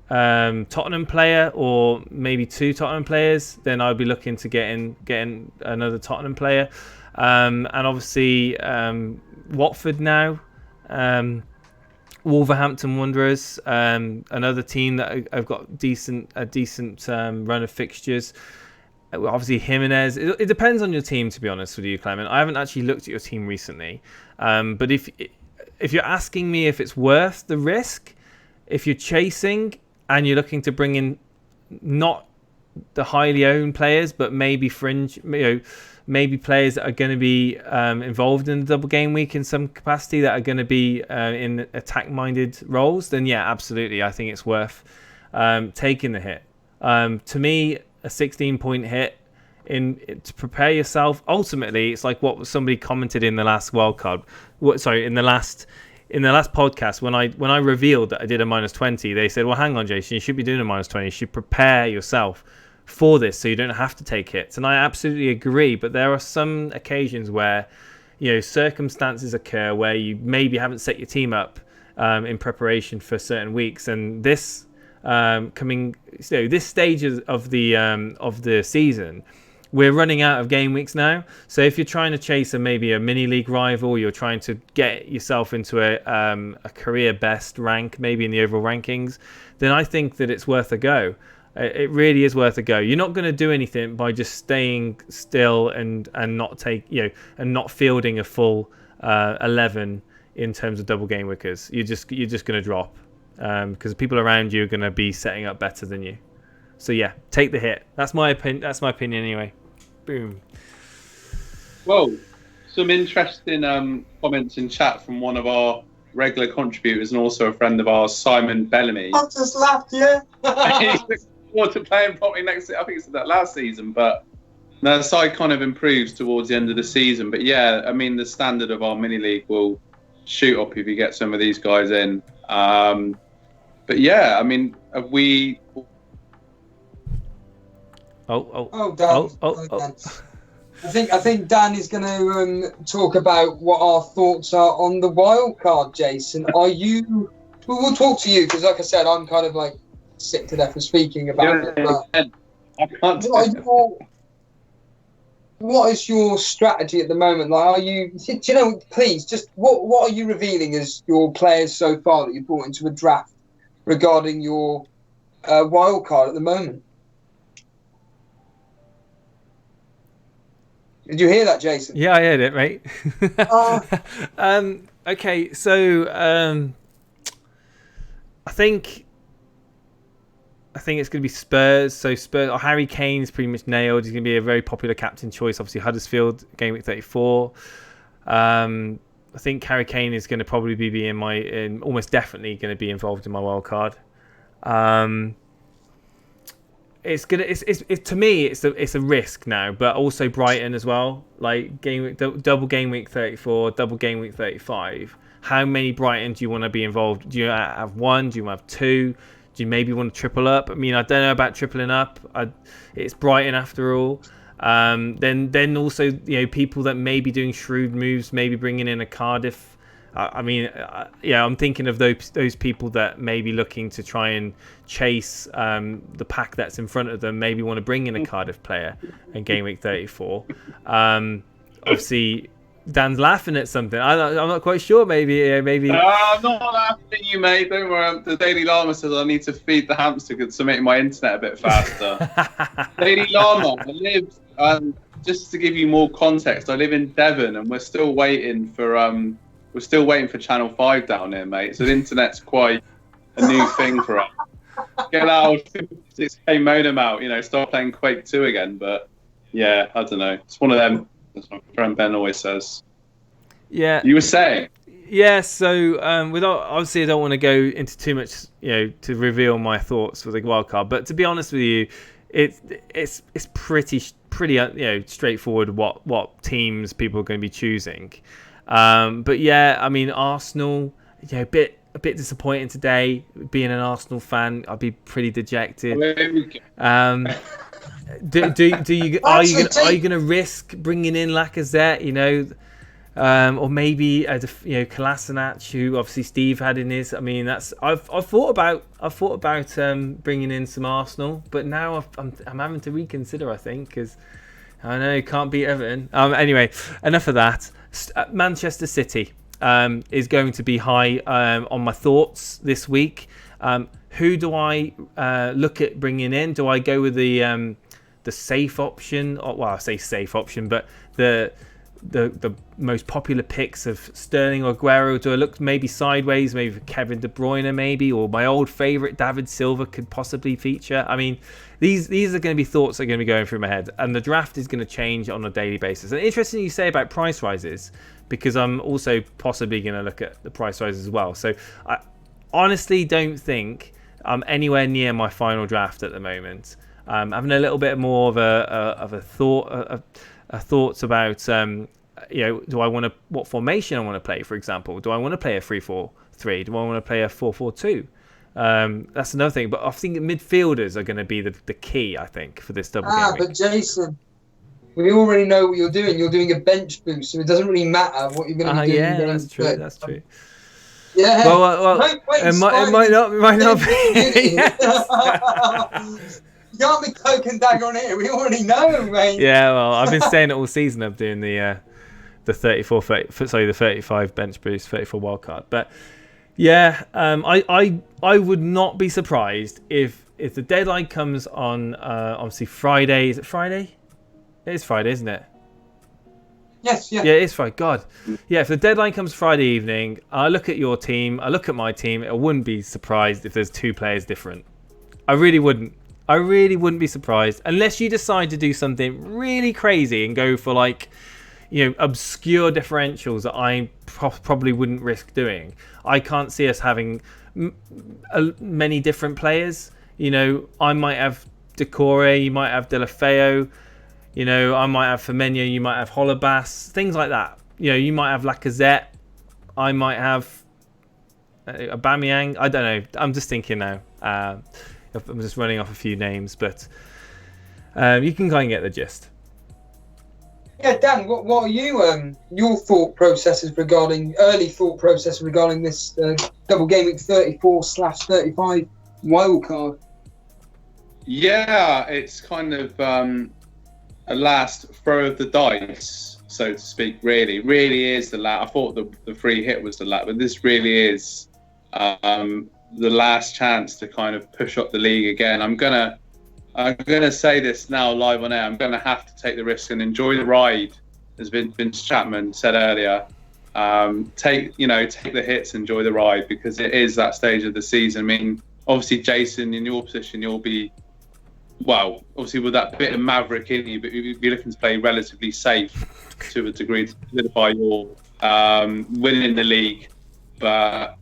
Tottenham player or maybe two Tottenham players, then I'd be looking to getting another Tottenham player. And obviously Watford now, Wolverhampton Wanderers, another team that have got a decent run of fixtures. Obviously Jimenez. It depends on your team, to be honest with you, Clement. I haven't actually looked at your team recently, but if you're asking me if it's worth the risk, if you're chasing and you're looking to bring in not the highly owned players, but maybe fringe, maybe players that are going to be involved in the double game week in some capacity, that are going to be in attack-minded roles, then yeah, absolutely, I think it's worth taking the hit. To me, a 16-point hit to prepare yourself. Ultimately, it's like what somebody commented in the last wildcard. In the last podcast, when I revealed that I did a -20, they said, "Well, hang on, Jason, you should be doing a -20. You should prepare yourself for this so you don't have to take hits." And I absolutely agree. But there are some occasions where, circumstances occur where you maybe haven't set your team up in preparation for certain weeks, and this this stage of the season, we're running out of game weeks now. So if you're trying to chase maybe a mini league rival, you're trying to get yourself into a career best rank, maybe in the overall rankings, then I think that it's worth a go. It really is worth a go. You're not going to do anything by just staying still and not and not fielding a full 11 in terms of double game wickers. You're just going to drop because people around you are going to be setting up better than you. So yeah, take the hit. That's my opinion anyway. Boom. Well, some interesting comments in chat from one of our regular contributors and also a friend of ours, Simon Bellamy. I just laughed, yeah. He's looking forward to playing probably next. I think it's that last season, but the side kind of improves towards the end of the season. But yeah, I mean, the standard of our mini league will shoot up if you get some of these guys in. But yeah, I mean, have we? Dan. I think Dan is going to talk about what our thoughts are on the wild card. Jason, are you? We'll talk to you because, like I said, I'm kind of like sick to death of speaking about it. But I can't. What is your strategy at the moment? Like, are you? Do you know? Please, just what are you revealing as your players so far that you brought into a draft regarding your wild card at the moment? Did you hear that, Jason? Yeah, I heard it, mate. Okay, so I think it's going to be Spurs. So Spurs, Harry Kane's pretty much nailed. He's going to be a very popular captain choice. Obviously, Huddersfield, game week 34. I think Harry Kane is going to probably be almost definitely going to be involved in my wild card. To me, it's a risk now, but also Brighton as well. Like double game week 34, double game week 35. How many Brighton do you want to be involved? Do you have one? Do you have two? Do you maybe want to triple up? I mean, I don't know about tripling up. It's Brighton after all. Then also people that may be doing shrewd moves, maybe bringing in a Cardiff. I'm thinking of those people that may be looking to try and chase the pack that's in front of them. Maybe want to bring in a Cardiff player in game week 34. Obviously, Dan's laughing at something. I'm not quite sure. Maybe. No, I'm not laughing at you, mate. Don't worry. The Daily Llama says I need to feed the hamster to make my internet a bit faster. Daily Llama, I live. Just to give you more context, I live in Devon, and we're still waiting for Channel 5 down here, mate. So the internet's quite a new thing for us. Get our 56k modem out, start playing Quake 2 again. But yeah, I don't know. It's one of them. As my friend Ben always says. Yeah. You were saying? Yeah, so obviously I don't want to go into too much, to reveal my thoughts for the wildcard. But to be honest with you, it's pretty straightforward what teams people are going to be choosing. But yeah, I mean Arsenal, a bit disappointing today. Being an Arsenal fan, I'd be pretty dejected. Are you going to risk bringing in Lacazette? Or maybe Kolasinac, who obviously Steve had in his. I mean, I've thought about bringing in some Arsenal, but now I'm having to reconsider. I think because I know you can't beat Everton. Anyway, enough of that. Manchester City is going to be high on my thoughts this week. Who do I look at bringing in? Do I go with the safe option? Well, I say safe option, but the most popular picks of Sterling or Aguero? Do I look maybe sideways, maybe for Kevin De Bruyne, maybe, or my old favourite David Silva could possibly feature? I mean, these are going to be thoughts that are going to be going through my head, and the draft is going to change on a daily basis. And interesting you say about price rises, because I'm also possibly going to look at the price rises as well. So I honestly don't think I'm anywhere near my final draft at the moment. Having a little bit more of a thoughts about do I want to, what formation I want to play, for example. Do I want to play a 3-4-3? Do I want to play a 4-4-2? That's another thing, but I think midfielders are going to be the key, I think, for this double game week. But Jason, we already know what you're doing. You're doing a bench boost, so it doesn't really matter what you're going to be doing. Yeah, that's true. That's true. Yeah. Well, it might not be. You can't be cloak and dagger on here. We already know, mate. Yeah, well, I've been saying it all season of doing the 35 bench boost, 34 wildcard. But yeah, I would not be surprised if the deadline comes on obviously Friday. Is it Friday? It is Friday, isn't it? Yes, yeah. Yeah, it is Friday. God. Yeah, if the deadline comes Friday evening, I look at your team, I look at my team, I wouldn't be surprised if there's two players different. I really wouldn't be surprised unless you decide to do something really crazy and go for obscure differentials that I probably wouldn't risk doing. I can't see us having many different players. I might have Decore, you might have Deulofeu, I might have Firmino, you might have Holebas, things like that. You might have Lacazette, I might have Aubameyang. I don't know. I'm just thinking now. I'm just running off a few names, but you can kind of get the gist. Yeah, Dan, what are you your thought processes regarding this double game week 34/35 wildcard? Yeah, it's kind of a last throw of the dice, so to speak. Really is the lat. I thought the free hit was the lat, but this really is the last chance to kind of push up the league again. I'm gonna say this now live on air. I'm gonna have to take the risk and enjoy the ride, as Vince Chapman said earlier. Take the hits, enjoy the ride, because it is that stage of the season. I mean, obviously, Jason, in your position, you'll be, well, obviously with that bit of maverick in you, but you'll be looking to play relatively safe to a degree to solidify your winning the league. But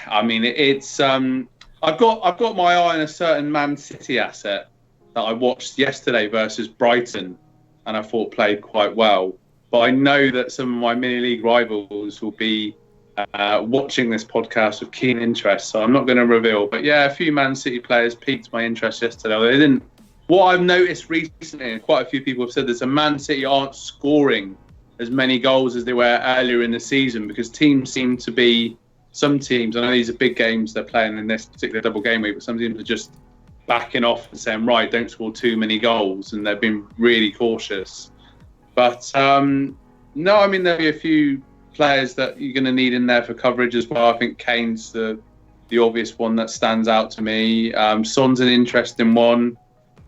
I mean, it's I've got my eye on a certain Man City asset that I watched yesterday versus Brighton, and I thought played quite well. But I know that some of my mini league rivals will be watching this podcast with keen interest, so I'm not going to reveal. But yeah, a few Man City players piqued my interest yesterday. They didn't. What I've noticed recently, and quite a few people have said this, Man City aren't scoring as many goals as they were earlier in the season, because teams seem to be. Some teams, I know these are big games they're playing in this particular double game week, but some teams are just backing off and saying, right, don't score too many goals, and they've been really cautious. But no, I mean, there'll be a few players that you're going to need in there for coverage as well. I think Kane's the obvious one that stands out to me. Son's an interesting one.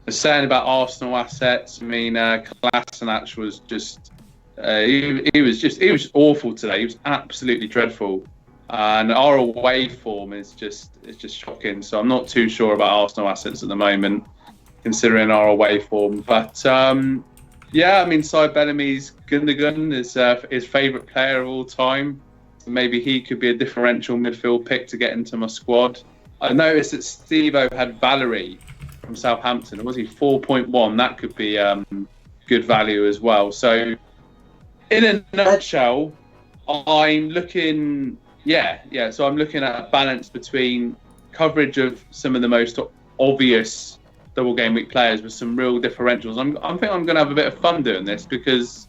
The saying about Arsenal assets, I mean, Kolasinac was just he was awful today. He was absolutely dreadful. And our away form is just shocking. So I'm not too sure about Arsenal assets at the moment, considering our away form. But yeah, I mean, Cy Bellamy's Gundogan is his favourite player of all time. So maybe he could be a differential midfield pick to get into my squad. I noticed that Steve-O had Valerie from Southampton. Was he 4.1? That could be good value as well. So in a nutshell, I'm looking... Yeah. So I'm looking at a balance between coverage of some of the most obvious double game week players with some real differentials. I think I'm going to have a bit of fun doing this, because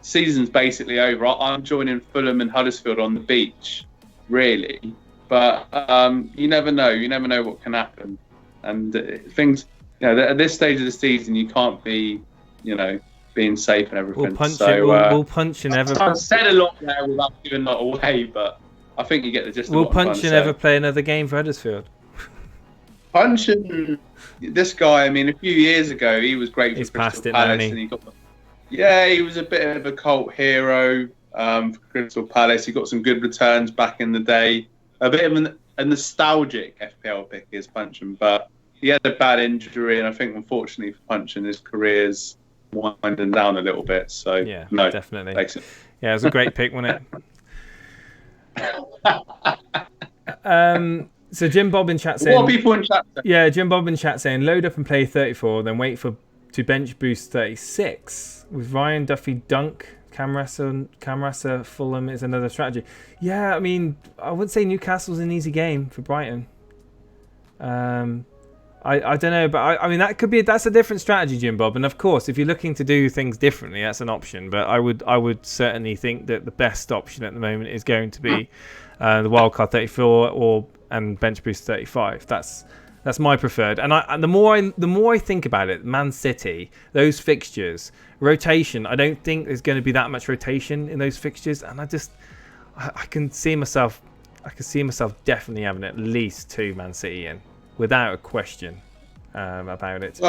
season's basically over. I'm joining Fulham and Huddersfield on the beach, really. But you never know. You never know what can happen. And things, at this stage of the season, you can't be, being safe and everything. We'll punch and ever. I've said a lot there without giving a lot away, but I think you get the gist of We'll what I'm punch and ever play another game for Huddersfield. Punching this guy, I mean, a few years ago, he was great for Crystal Palace. And he was a bit of a cult hero for Crystal Palace. He got some good returns back in the day. A bit of a nostalgic FPL pick is Punching, but he had a bad injury, and I think, unfortunately for Punching, his career's winding down a little bit. So, yeah, no, definitely. Basically. Yeah, it was a great pick, wasn't it? So Jim Bob in chat saying... What are people in chat saying? Yeah, Jim Bob in chat saying, load up and play 34, then wait to bench boost 36. With Ryan, Duffy, Dunk, Camrasa, Fulham is another strategy. Yeah, I mean, I wouldn't say Newcastle's an easy game for Brighton. I don't know, but I mean that's a different strategy, Jim Bob. And of course, if you're looking to do things differently, that's an option. But I would certainly think that the best option at the moment is going to be the Wildcard 34 and bench boost 35. That's my preferred. And the more I think about it, Man City, those fixtures, rotation. I don't think there's going to be that much rotation in those fixtures, and I can see myself definitely having at least 2 Man City in, without a question about it.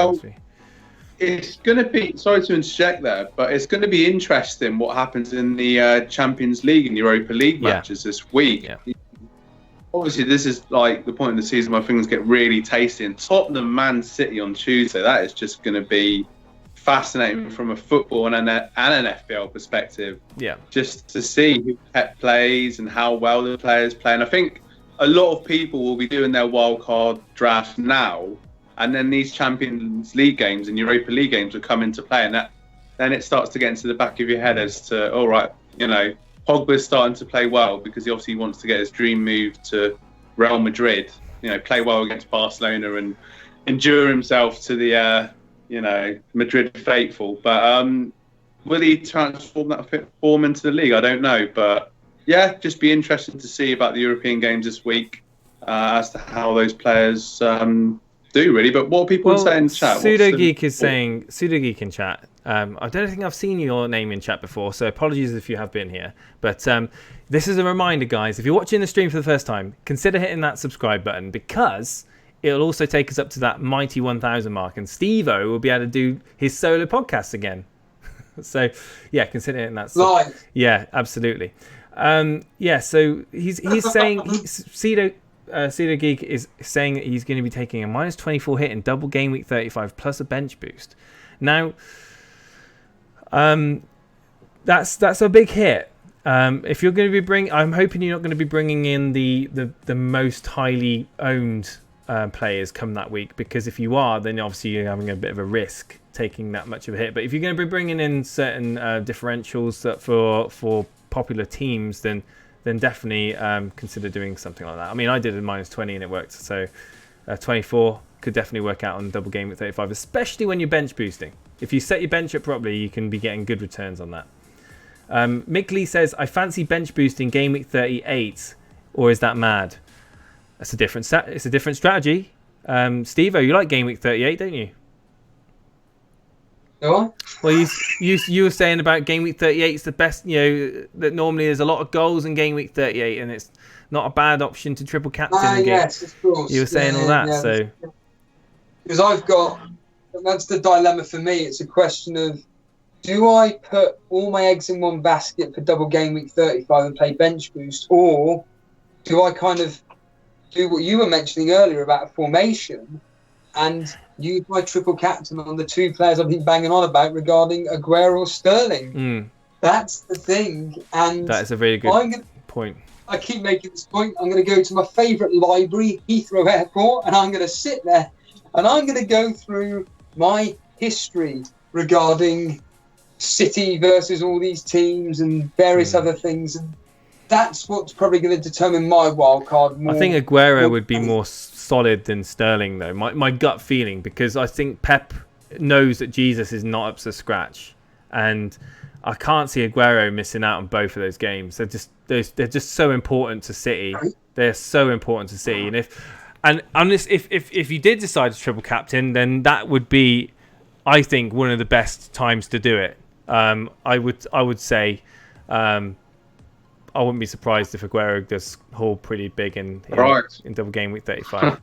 It's going to be, sorry to interject there, but it's going to be interesting what happens in the Champions League and Europa League matches this week. Yeah. Obviously, this is like the point of the season where things get really tasty. And Tottenham Man City on Tuesday, that is just going to be fascinating from a football and an FPL perspective. Yeah. Just to see who Pep plays and how well the players play. And I think a lot of people will be doing their wildcard draft now, and then these Champions League games and Europa League games will come into play, and then it starts to get into the back of your head as to, all right, Pogba's starting to play well because he obviously wants to get his dream move to Real Madrid, play well against Barcelona and endure himself to the, Madrid faithful. But will he transform that form into the league? I don't know. But yeah, just be interesting to see about the European games this week as to how those players do, really. But what are people saying in chat? Pseudo Geek in chat. I don't think I've seen your name in chat before, so apologies if you have been here. But this is a reminder, guys. If you're watching the stream for the first time, consider hitting that subscribe button, because it'll also take us up to that mighty 1,000 mark, and Steve-O will be able to do his solo podcast again. So, yeah, consider hitting that. Live. Yeah, absolutely. So he's saying... Pseudo Geek is saying that he's going to be taking a -24 hit in double game week 35 plus a bench boost. Now, that's a big hit. If you're going to be I'm hoping you're not going to be bringing in the most highly owned players come that week, because if you are, then obviously you're having a bit of a risk taking that much of a hit. But if you're going to be bringing in certain differentials that for popular teams, then definitely consider doing something like that. I mean, I did a -20 and it worked. So 24 could definitely work out on double game with 35, especially when you're bench boosting. If you set your bench up properly, you can be getting good returns on that. Mick Lee says, I fancy bench boosting game week 38, or is that mad? It's a different strategy. Steve-O, you like game week 38, don't you? No. Well, you were saying about game week 38 is the best, that normally there's a lot of goals in game week 38, and it's not a bad option to triple captain. Yes, of course. You were saying all that, so. Because that's the dilemma for me. It's a question of, do I put all my eggs in one basket for double game week 35 and play bench boost, or do I kind of do what you were mentioning earlier about a formation and use my triple captain on the 2 players I've been banging on about regarding Aguero or Sterling? That's the thing. And that is a really good point. I keep making this point. I'm going to go to my favourite library, Heathrow Airport, and I'm going to sit there and I'm going to go through my history regarding City versus all these teams and various other things. And that's what's probably going to determine my wild card more. I think Aguero would be more solid than Sterling, though. My gut feeling, because I think Pep knows that Jesus is not up to scratch, and I can't see Aguero missing out on both of those games. They're just so important to City. They're so important to City, and if you did decide to triple captain, then that would be, I think, one of the best times to do it. I would say, I wouldn't be surprised if Aguero does haul pretty big in double game week 35.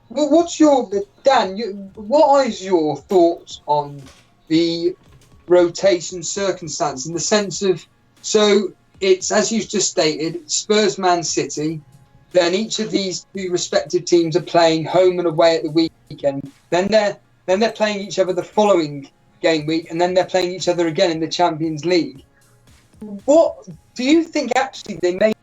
Well, what's your Dan? What is your thoughts on the rotation circumstance in the sense of, so it's, as you've just stated, Spurs, Man City, then each of these two respective teams are playing home and away at the weekend, then they're playing each other the following game week, and then they're playing each other again in the Champions League. What do you think actually they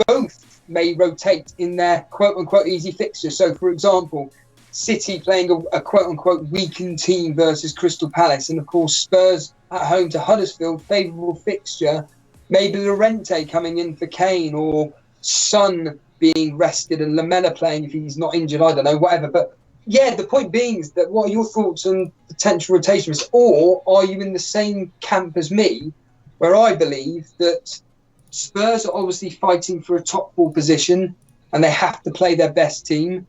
both may rotate in their quote unquote easy fixtures? So for example, City playing a quote-unquote weakened team versus Crystal Palace, and of course Spurs at home to Huddersfield, favourable fixture. Maybe Llorente coming in for Kane, or Son being rested and Lamela playing if he's not injured. I don't know, whatever. But yeah, the point being is that what are your thoughts on potential rotation risks? Or are you in the same camp as me, where I believe that Spurs are obviously fighting for a top 4 position and they have to play their best team.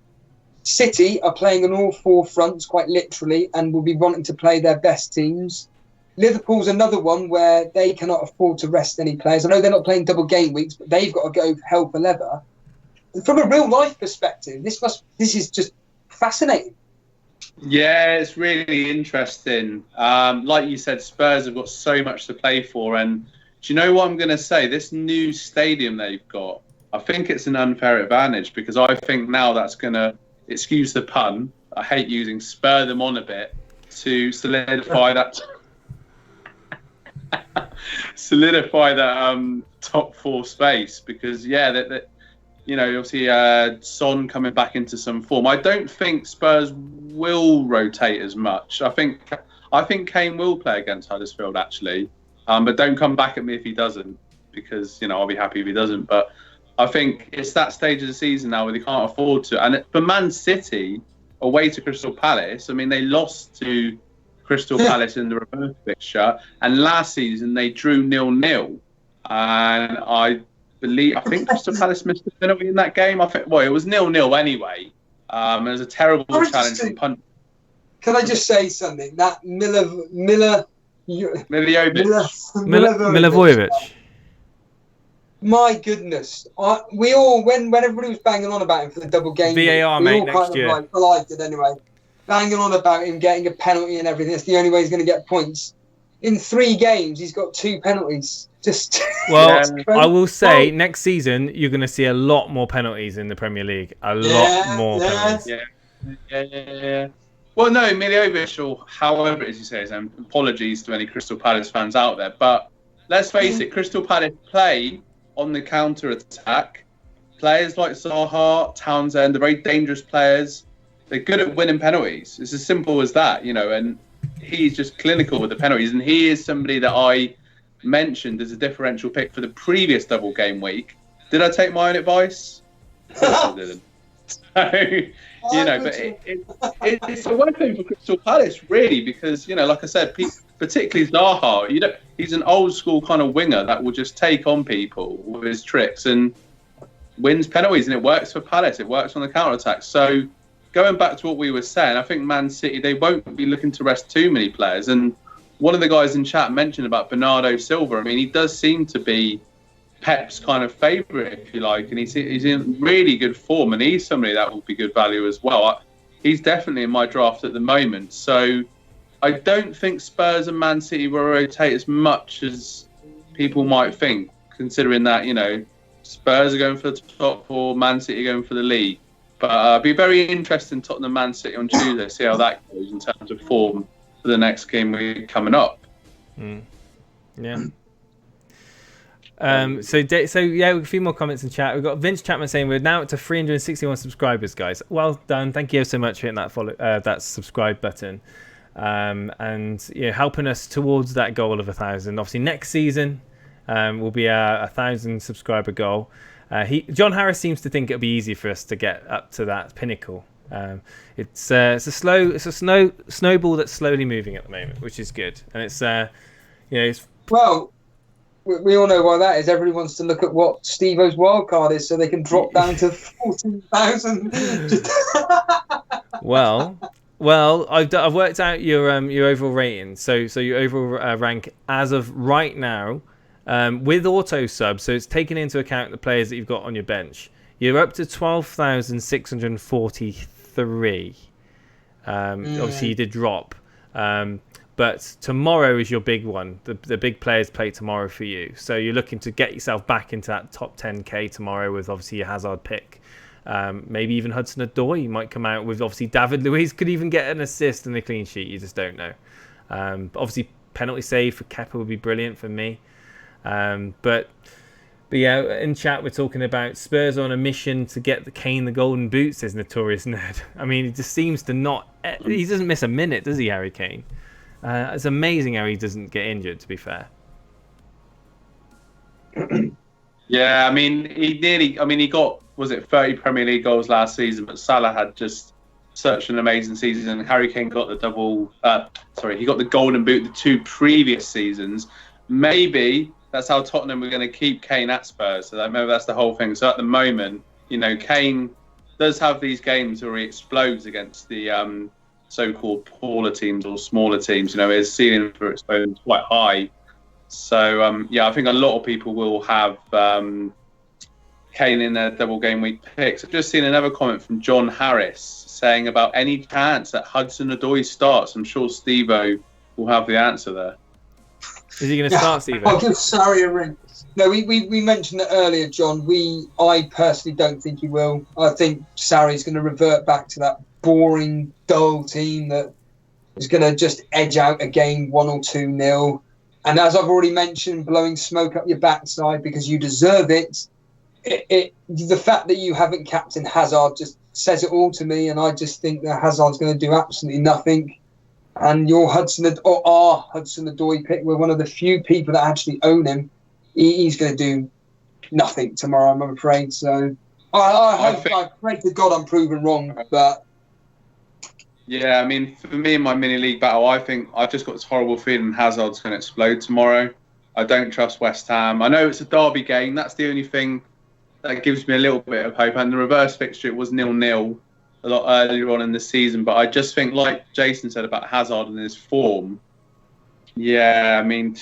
City are playing on all 4 fronts, quite literally, and will be wanting to play their best teams. Liverpool's another one where they cannot afford to rest any players. I know they're not playing double game weeks, but they've got to go hell for leather. And from a real life perspective, this is just fascinating. Yeah, it's really interesting. Like you said, Spurs have got so much to play for, and do you know what I'm going to say? This new stadium they've got, I think it's an unfair advantage, because I think now that's going to, excuse the pun, I hate using, spur them on a bit to solidify that top 4 space, because that you know, obviously Son coming back into some form. I don't think Spurs will rotate as much. I think Kane will play against Huddersfield actually, but don't come back at me if he doesn't, because I'll be happy if he doesn't. But I think it's that stage of the season now where they can't afford to. And for Man City, away to Crystal Palace, I mean, they lost to Crystal Palace in the reverse fixture, and last season they drew 0-0. And I think Crystal Palace missed a penalty in that game. It was 0-0 anyway. It was a terrible challenge from punt. Can I just say something? That Milivojevic. My goodness, we all when everybody was banging on about him for the double game, VAR, mate, next year. Well, I did anyway. Banging on about him getting a penalty and everything. That's the only way he's going to get points. In 3 games, he's got 2 penalties. I will say next season you're going to see a lot more penalties in the Premier League. A lot more penalties. Yeah. Well, no, Milivojevic, or however it is you say his name. Apologies to any Crystal Palace fans out there, but let's face it, Crystal Palace play on the counter attack. Players like Zaha, Townsend, they're very dangerous players. They're good at winning penalties. It's as simple as that, and he's just clinical with the penalties. And he is somebody that I mentioned as a differential pick for the previous double game week. Did I take my own advice? Of course I didn't. So, but it's a weapon for Crystal Palace, really, because, like I said, particularly Zaha, he's an old school kind of winger that will just take on people with his tricks and wins penalties, and it works for Palace. It works on the counter attack. So going back to what we were saying, I think Man City, they won't be looking to rest too many players. And one of the guys in chat mentioned about Bernardo Silva. I mean, he does seem to be Pep's kind of favourite, if you like, and he's in really good form, and he's somebody that will be good value as well. He's definitely in my draft at the moment. So I don't think Spurs and Man City will rotate as much as people might think, considering that, Spurs are going for the top 4, Man City are going for the league. But it'll be very interesting, Tottenham Man City on Tuesday, see how that goes in terms of form for the next game week coming up. Yeah. So yeah, a few more comments in chat. We've got Vince Chapman saying we're now up to 361 subscribers, guys. Well done. Thank you so much for hitting that that subscribe button, and helping us towards that goal of 1,000. Obviously, next season will be a 1,000 subscriber goal. John Harris seems to think it'll be easy for us to get up to that pinnacle. It's a snowball that's slowly moving at the moment, which is good, and it's You know, it's, Well, we all know why that is. Everyone wants to look at what Steve-O's wildcard is so they can drop down to 14,000. well, I've worked out your overall rating. So your overall rank as of right now, with auto sub. So it's taking into account the players that you've got on your bench. You're up to 12,643. Obviously, you did drop. But tomorrow is your big one. The big players play tomorrow for you. So you're looking to get yourself back into that top 10k tomorrow with obviously your Hazard pick. Maybe even Hudson-Odoi might come out with, obviously David Luiz could even get an assist and a clean sheet. You just don't know. But obviously penalty save for Kepa would be brilliant for me. But yeah, in chat we're talking about Spurs on a mission to get the Kane the golden boot, says Notorious Nerd. I mean, he just seems to not... He doesn't miss a minute, does he, Harry Kane? It's amazing how he doesn't get injured, to be fair. Yeah, I mean, he got, was it 30 Premier League goals last season, but Salah had just such an amazing season. Harry Kane got he got the golden boot the 2 previous seasons. Maybe that's how Tottenham were going to keep Kane at Spurs. So maybe that's the whole thing. So at the moment, you know, Kane does have these games where he explodes against the so-called poorer teams or smaller teams. You know, his ceiling for exposure is quite high. So I think a lot of people will have Kane in their double game week picks. I've just seen another comment from John Harris saying about any chance that Hudson-Odoi starts. I'm sure Steve-O will have the answer there. Is he going to start, Steve-O? I'll give Sarri a ring. No, we mentioned it earlier, John. I personally don't think he will. I think Sarri's going to revert back to that boring, dull team that is going to just edge out a game 1 or 2-0. And as I've already mentioned, blowing smoke up your backside because you deserve it. The fact that you haven't captained Hazard just says it all to me, and I just think that Hazard's going to do absolutely nothing. And your Hudson-Odoi pick, we're one of the few people that actually own him. He's going to do nothing tomorrow, I'm afraid. So I pray to God I'm proven wrong, but... Yeah, I mean, for me in my mini league battle, I think I've just got this horrible feeling Hazard's going to explode tomorrow. I don't trust West Ham. I know it's a derby game. That's the only thing that gives me a little bit of hope. And the reverse fixture, it was 0-0 a lot earlier on in the season. But I just think, like Jason said about Hazard and his form, yeah, I mean,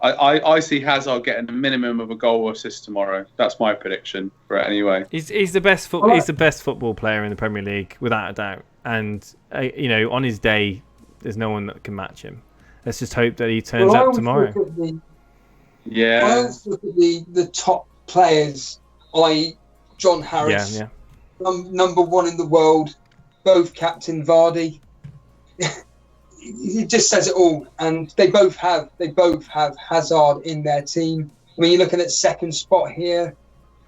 I see Hazard getting a minimum of a goal or assist tomorrow. That's my prediction for it anyway. He's the best football player in the Premier League, without a doubt. And, on his day, there's no one that can match him. Let's just hope that he turns up tomorrow. I always look at the top players, i.e. John Harris, number 1 in the world, both captain Vardy. It just says it all. And they both have Hazard in their team. I mean, you're looking at second spot here,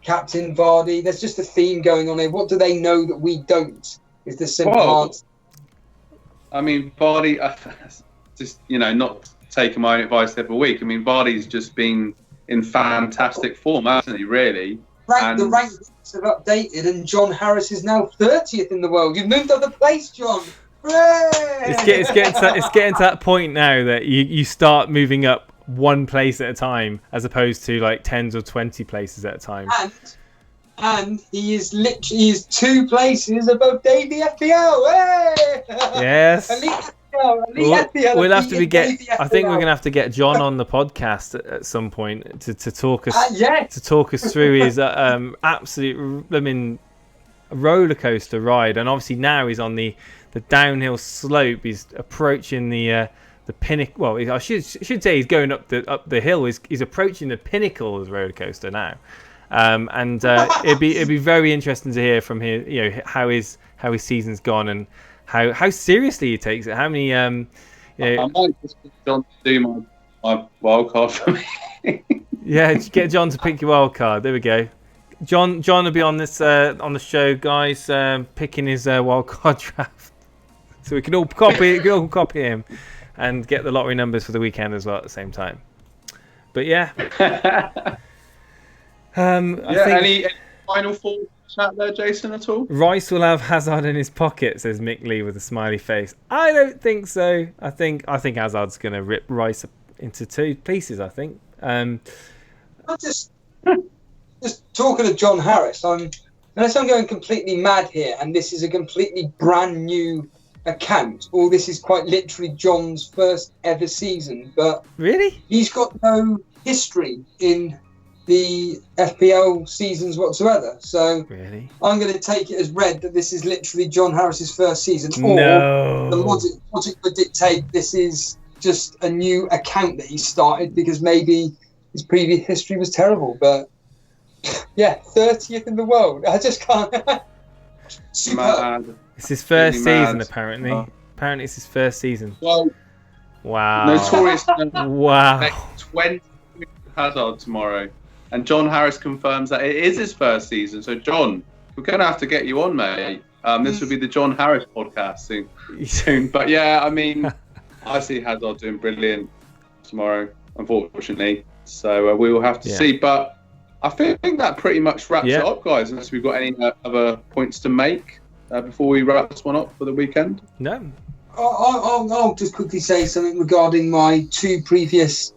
captain Vardy. There's just a theme going on here. What do they know that we don't? Is the simple answer. I mean, Vardy, just, not taking my own advice every week. I mean, Vardy's just been in fantastic form, hasn't he, really? The rankings have updated, and John Harris is now 30th in the world. You've moved up the place, John. Hooray! It's getting to that point now that you start moving up one place at a time, as opposed to like 10s or 20 places at a time. And he is 2 places above Davey FPL. Hey! Yes. We'll have to I think we're gonna have to get John on the podcast at some point to talk us to talk us through his absolute roller coaster ride. And obviously now he's on the downhill slope. He's approaching the pinnacle. Well, I should say he's going up the hill. He's approaching the pinnacle of the roller coaster now. It'd be very interesting to hear from him, how his season's gone and how seriously he takes it. How many I might just get John to do my wild card for me. Yeah, get John to pick your wild card. There we go. John will be on this on the show, guys, picking his wild card draft, so we can all copy him and get the lottery numbers for the weekend as well at the same time. But yeah. I think any final thoughts chat there, Jason, at all? Rice will have Hazard in his pocket, says Mick Lee with a smiley face. I don't think so. I think Hazard's going to rip Rice into two pieces, I think. I just talking to John Harris, unless I'm going completely mad here, and this is a completely brand new account, or this is quite literally John's first ever season, but Really? he's got no history in the FPL seasons whatsoever. So Really? I'm going to take it as read that this is literally John Harris's first season, or No. the logic would dictate this is just a new account that he started because maybe his previous history was terrible. But yeah, 30th in the world. I just can't. Mad. It's his first Really season, mad. apparently. Oh. Apparently, it's his first season. Well, Wow. notorious Wow. 20 Hazard tomorrow, and John Harris confirms that it is his first season. So, John, we're going to have to get you on, mate. This will be the John Harris podcast soon. But yeah, I mean, I see Hazard doing brilliant tomorrow, unfortunately. So we will have to see. But I think that pretty much wraps it up, guys, unless we've got any other points to make before we wrap this one up for the weekend. No. I'll just quickly say something regarding my two previous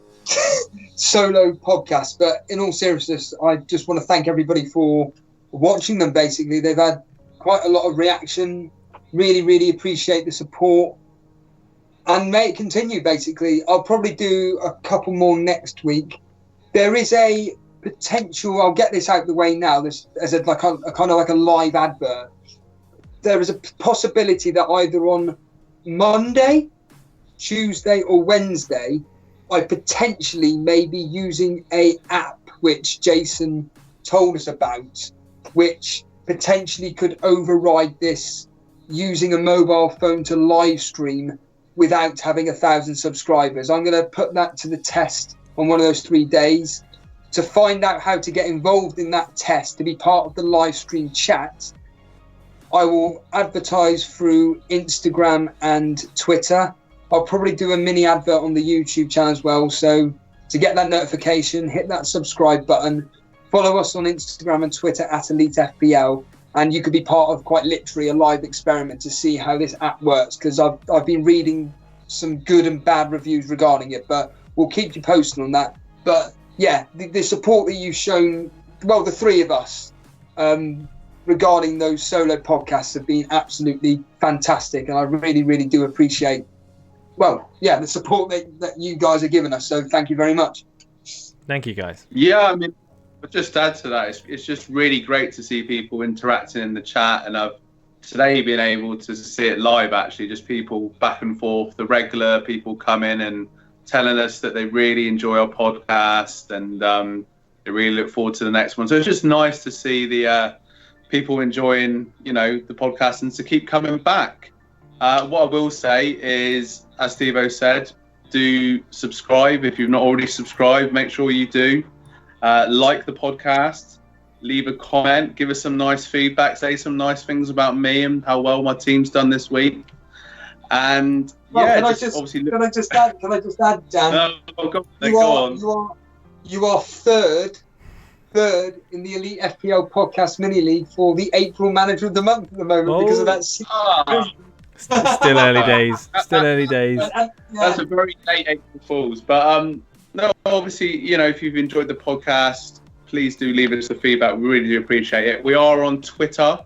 solo podcasts. But in all seriousness, I just want to thank everybody for watching them. Basically, they've had quite a lot of reaction. Really, really appreciate the support. And may it continue, basically. I'll probably do a couple more next week. There is a potential, I'll get this out of the way now, this as a kind of like a live advert. There is a possibility that either on Monday, Tuesday or Wednesday, I potentially may be using a app which Jason told us about, which potentially could override this using a mobile phone to live stream without having 1,000 subscribers. I'm going to put that to the test on one of those 3 days. To find out how to get involved in that test, to be part of the live stream chat, I will advertise through Instagram and Twitter. I'll probably do a mini advert on the YouTube channel as well. So to get that notification, hit that subscribe button, follow us on Instagram and Twitter at EliteFPL, and you could be part of quite literally a live experiment to see how this app works, because I've been reading some good and bad reviews regarding it, but we'll keep you posted on that. But yeah, the support that you've shown, well, the three of us, regarding those solo podcasts have been absolutely fantastic, and I really, really do appreciate, well, yeah, the support that you guys are giving us. So thank you very much. Thank you, guys. Yeah, I mean, I'll just add to that. It's just really great to see people interacting in the chat, and I've today been able to see it live, actually, just people back and forth, the regular people come in and telling us that they really enjoy our podcast, and they really look forward to the next one. So it's just nice to see the people enjoying, the podcast, and to keep coming back. What I will say is, as Steve-O said, do subscribe. If you've not already subscribed, make sure you do. Like the podcast, leave a comment, give us some nice feedback, say some nice things about me and how well my team's done this week. And can I just add, Dan? No, go on. You are third in the Elite FPL podcast mini league for the April Manager of the Month at the moment because of that. Still early days. That's a very late April Fools. But no, obviously, if you've enjoyed the podcast, please do leave us the feedback. We really do appreciate it. We are on Twitter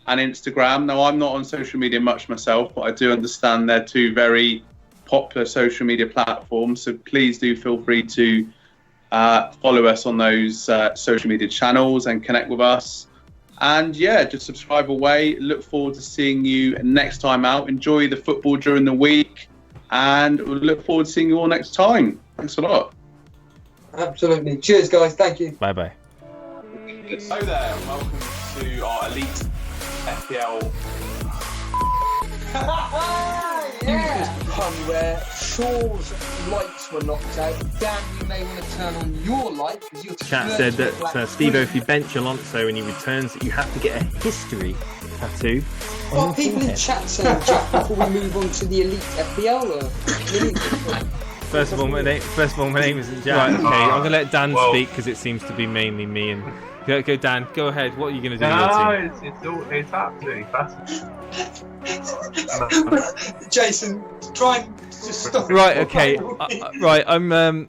and Instagram. Now, I'm not on social media much myself, but I do understand they're two very popular social media platforms. So please do feel free to follow us on those social media channels and connect with us. And yeah, just subscribe away. Look forward to seeing you next time out. Enjoy the football during the week, and we'll look forward to seeing you all next time. Thanks a lot. Absolutely. Cheers, guys. Thank you. Bye-bye. Hello there. Welcome to our Elite FPL. This pun where Shaw's lights were knocked out. Dan, you may want to turn on your light because you're Chat said that Steve-O, if you bench Alonso and he returns, you have to get a history tattoo. Well, people in chat saying, Jack, before we move on to the Elite FPL, First of all, my name isn't Jack. Right, okay, I'm gonna let Dan speak because it seems to be mainly me. And go, Dan. Go ahead. What are you gonna do? It's absolutely fascinating. Jason, try and just stop. Right. Okay. Right. I'm